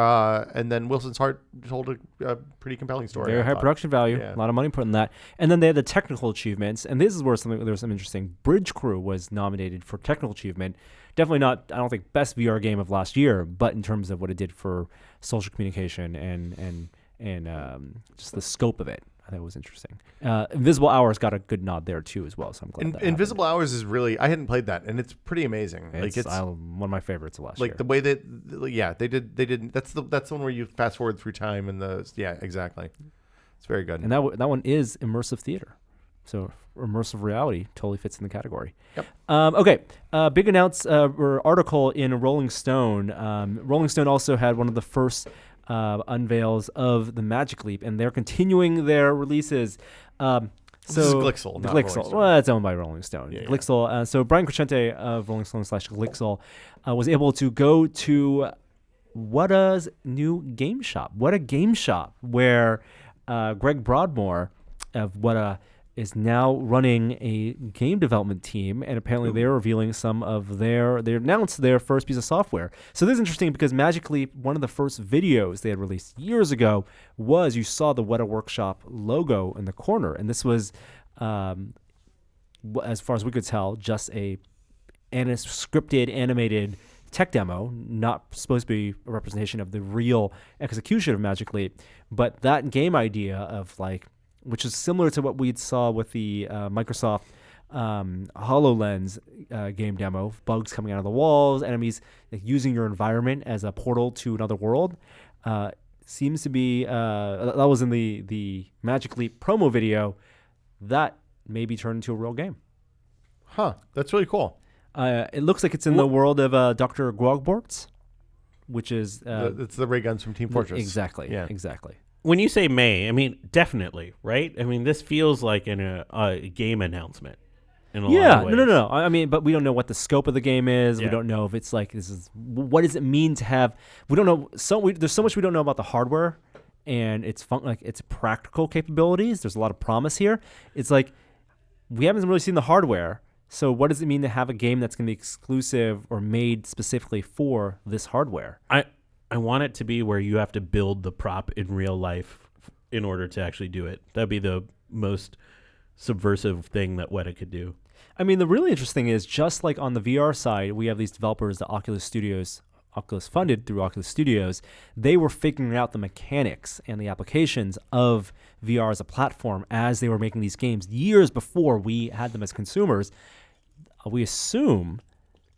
and then Wilson's Heart told a pretty compelling story. Very high production value, a lot of money put in that. And then they had the technical achievements, and this is where there was some interesting. Bridge Crew was nominated for technical achievement. Definitely not, I don't think, best VR game of last year, but in terms of what it did for social communication and just the scope of it. I thought it was interesting. Invisible Hours got a good nod there too, as well. So I'm glad. Invisible Hours is really, I hadn't played that, and it's pretty amazing. It's one of my favorites of last year. Like the way that, they did. That's the one where you fast forward through time and exactly. It's very good. And that one is immersive theater, so immersive reality totally fits in the category. Yep. Okay. Big article in Rolling Stone. Rolling Stone also had one of the first unveils of the Magic Leap, and they're continuing their releases. This is Glixel, not Rolling Stone. Well, it's owned by Rolling Stone. Yeah. Glixel. So Brian Crescente of Rolling Stone / Glixel was able to go to Whata's new game shop. What a game shop, where Greg Broadmoor of Whata is now running a game development team, and apparently they're revealing they announced their first piece of software. So this is interesting because Magic Leap, one of the first videos they had released years ago, was you saw the Weta Workshop logo in the corner, and this was, as far as we could tell, just a scripted animated tech demo, not supposed to be a representation of the real execution of Magic Leap, but that game idea of which is similar to what we saw with the Microsoft HoloLens game demo, bugs coming out of the walls, enemies using your environment as a portal to another world. Seems to be, that was in the Magic Leap promo video, that may be turned into a real game. Huh, that's really cool. It looks like it's in the world of Dr. Gwogborts, which is... it's the ray guns from Team Fortress. Exactly, yeah. Exactly. When you say May, I mean, definitely, right? I mean, this feels like a game announcement in a lot of ways. No. I mean, but we don't know what the scope of the game is. Yeah. We don't know if it's what does it mean to have, we don't know. There's so much we don't know about the hardware and its its practical capabilities. There's a lot of promise here. It's like, we haven't really seen the hardware. So what does it mean to have a game that's going to be exclusive or made specifically for this hardware? I want it to be where you have to build the prop in real life in order to actually do it. That'd be the most subversive thing that Weta could do. I mean, the really interesting is, just like on the VR side, we have these developers, the Oculus funded through Oculus Studios. They were figuring out the mechanics and the applications of VR as a platform as they were making these games years before we had them as consumers. We assume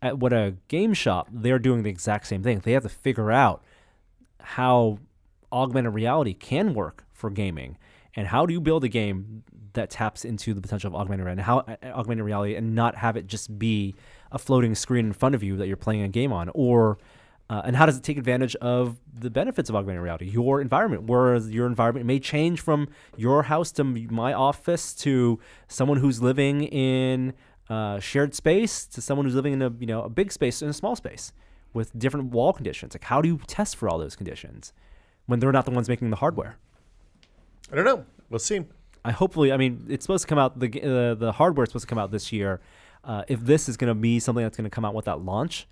at what a game shop, they're doing the exact same thing. They have to figure out how augmented reality can work for gaming, and how do you build a game that taps into the potential of augmented reality and not have it just be a floating screen in front of you that you're playing a game on, or and how does it take advantage of the benefits of augmented reality, your environment, whereas your environment may change from your house to my office to someone who's living in shared space to someone who's living in a big space and a small space with different wall conditions. Like, how do you test for all those conditions when they're not the ones making the hardware? I don't know. We'll see. It's supposed to come out, the hardware is supposed to come out this year. If this is going to be something that's going to come out with that launch,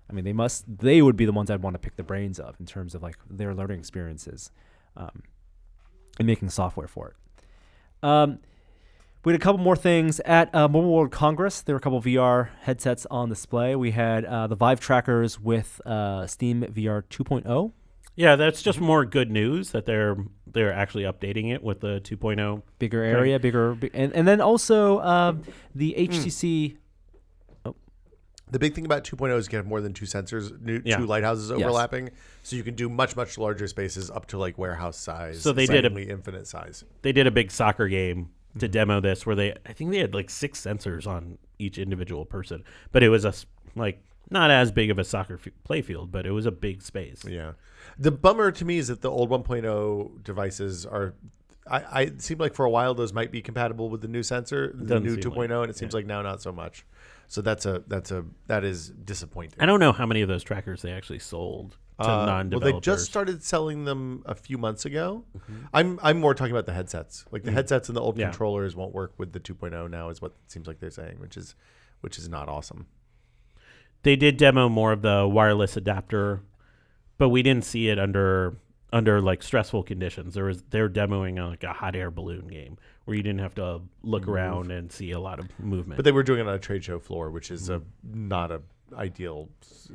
I mean, they would be the ones I'd want to pick the brains of in terms of their learning experiences and making software for it. We had a couple more things at Mobile World Congress. There were a couple VR headsets on display. We had the Vive trackers with Steam VR 2.0. Yeah, that's just more good news that they're actually updating it with the 2.0. Bigger area, and then also the HTC. The big thing about 2.0 is you can have more than two sensors, two lighthouses overlapping, so you can do much, much larger spaces up to warehouse size. So they did infinite size. They did a big soccer game to demo this, where I think they had 6 sensors on each individual person, but it was not as big of a soccer play field, but it was a big space. Yeah. The bummer to me is that the old 1.0 devices are it seemed like for a while those might be compatible with the new sensor, the new 2.0, and it seems like now not so much. So that is disappointing. I don't know how many of those trackers they actually sold to non-developers. Well, they just started selling them a few months ago. I'm more talking about the headsets. Like the headsets and the old controllers won't work with the 2.0 now, is what it seems like they're saying, which is not awesome. They did demo more of the wireless adapter, but we didn't see it under like stressful conditions. They're demoing like a hot air balloon game where you didn't have to look around and see a lot of movement. But they were doing it on a trade show floor, which is not a ideal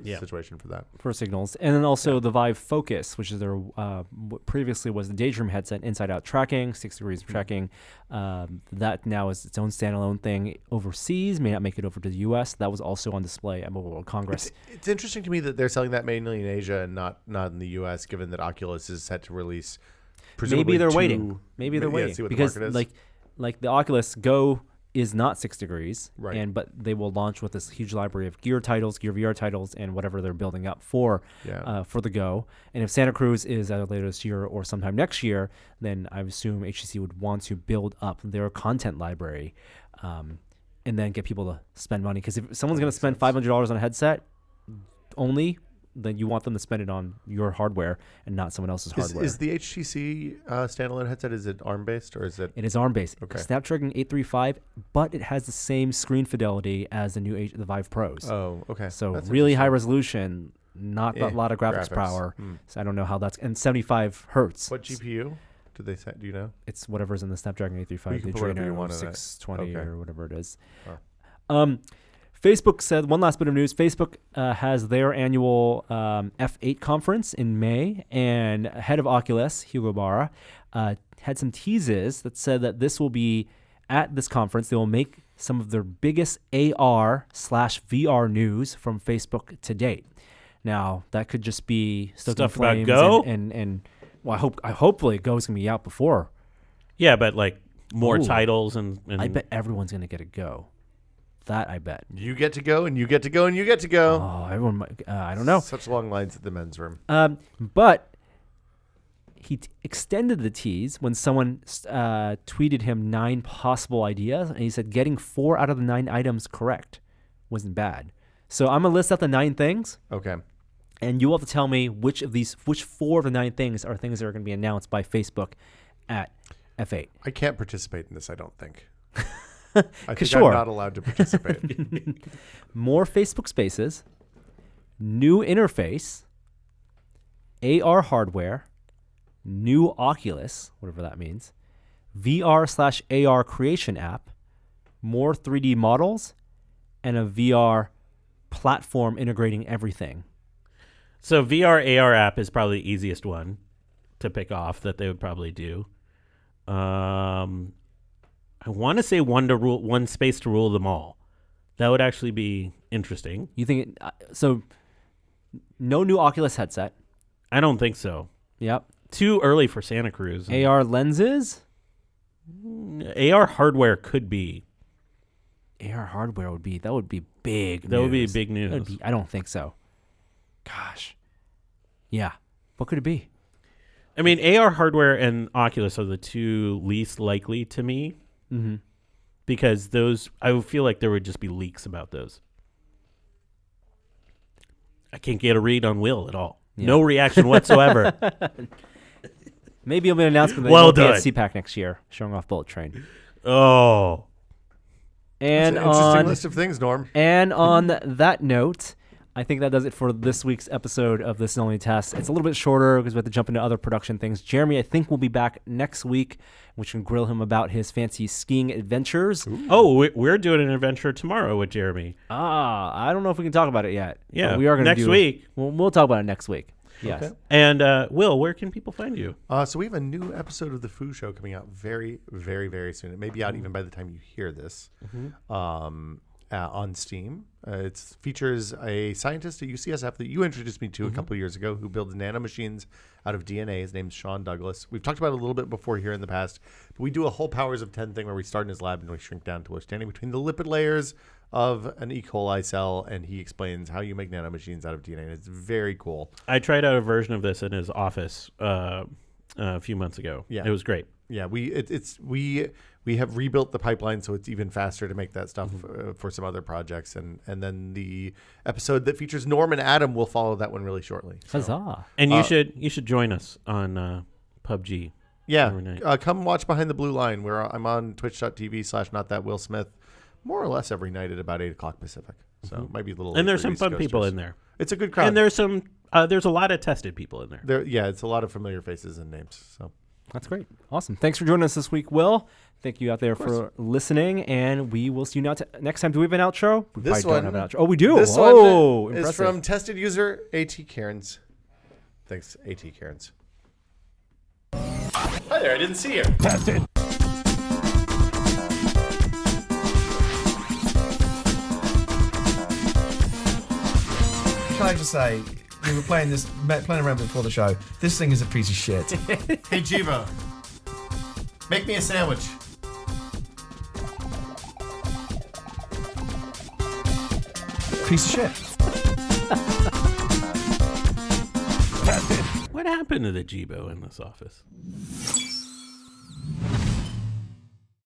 situation for that. For signals. And then also the Vive Focus, which is their what previously was the Daydream headset, inside-out tracking, 6 degrees of tracking. That now is its own standalone thing overseas, may not make it over to the U.S. That was also on display at Mobile World Congress. It's interesting to me that they're selling that mainly in Asia and not in the U.S., given that Oculus is set to release presumably Maybe they're waiting. Maybe they're waiting. See what because the market is. like the Oculus Go is not 6 degrees, right? But they will launch with this huge library of Gear titles, Gear VR titles, and whatever they're building up for the Go. And if Santa Cruz is either later this year or sometime next year, then I assume HTC would want to build up their content library, and then get people to spend money. Because if someone's going to spend $500 on a headset only, then you want them to spend it on your hardware and not someone else's hardware. Is the HTC standalone headset, is it ARM-based or is it? It is ARM-based. Okay. Snapdragon 835, but it has the same screen fidelity as the Vive Pros. Oh, okay. So that's really high resolution, not a lot of graphics power. So I don't know how that's... And 75 hertz. What GPU did they say? Do you know? It's whatever's in the Snapdragon 835. You can put whatever you want 620 or whatever it is. Oh. Facebook said, one last bit of news, Facebook has their annual F8 conference in May, and head of Oculus, Hugo Barra, had some teases that said that this will be, at this conference, they will make some of their biggest AR/VR news from Facebook to date. Now, that could just be stuff about Go? And well, hopefully Go's going to be out before. Yeah, but like more titles and I bet everyone's going to get a Go. That I bet. You get to go, and you get to go, and you get to go. Oh, everyone! I don't know. Such long lines at the men's room. But he extended the tease when someone tweeted him 9 possible ideas, and he said getting 4 out of the 9 items correct wasn't bad. So I'm gonna list out the 9 things. Okay. And you will have to tell me which 4 of the 9 things are things that are going to be announced by Facebook at F8. I can't participate in this, I don't think. I think sure. I'm not allowed to participate. More Facebook Spaces, new interface, AR hardware, new Oculus, whatever that means, VR/AR creation app, more 3D models, and a VR platform integrating everything. So VR/AR app is probably the easiest one to pick off that they would probably do. I want to say one space to rule them all. That would actually be interesting. You think so? No new Oculus headset. I don't think so. Yep. Too early for Santa Cruz. AR lenses. AR hardware could be. AR hardware would be big. That would be big news. I don't think so. Gosh. Yeah. What could it be? I mean, AR hardware and Oculus are the 2 least likely to me. Mm-hmm. Because those, I would feel like there would just be leaks about those. I can't get a read on Will at all. Yeah. No reaction whatsoever. Maybe it'll be an announcement that well be done. at CPAC next year, showing off Bullet Train. Oh. That's And an interesting list of things, Norm. And on that note, I think that does it for this week's episode of This Is Only a Test. It's a little bit shorter because we have to jump into other production things. Jeremy, I think, will be back next week. We can grill him about his fancy skiing adventures. Ooh. Oh, we're doing an adventure tomorrow with Jeremy. I don't know if we can talk about it yet. Yeah, we are going to next week. We'll talk about it next week. Yes. Okay. And Will, where can people find you? So we have a new episode of The Foo Show coming out very, very, very soon. It may be out even by the time you hear this. On Steam. It features a scientist at UCSF that you introduced me to a couple of years ago who builds nanomachines out of DNA. His name's Sean Douglas. We've talked about it a little bit before here in the past. But we do a whole Powers of 10 thing where we start in his lab and we shrink down to we're standing between the lipid layers of an E. coli cell, and he explains how you make nanomachines out of DNA. And it's very cool. I tried out a version of this in his office a few months ago. Yeah. It was great. Yeah, we have rebuilt the pipeline so it's even faster to make that stuff for some other projects, and then the episode that features Norm and Adam will follow that one really shortly. So. Huzzah! And you should join us on PUBG. Yeah, come watch Behind the Blue Line, where I'm on twitch.tv/notthatwillsmith more or less every night at about 8 o'clock Pacific. So it might be a little. And late there's for some East fun Coasters. people in there. It's a good crowd. And there's a lot of tested people in there. It's a lot of familiar faces and names. So. That's great. Awesome. Thanks for joining us this week, Will. Thank you out there for listening, and we will see you next time. Do we have an outro? We This probably one. don't have an outro. Oh, we do. This one is impressive. from tested user AT Cairns. Thanks, AT Cairns. Hi there. I didn't see you. Tested. Can I just say, we were playing around before the show. This thing is a piece of shit. Hey, Jiva. Make me a sandwich. Piece of shit. Tested. What happened to the Jibo in this office?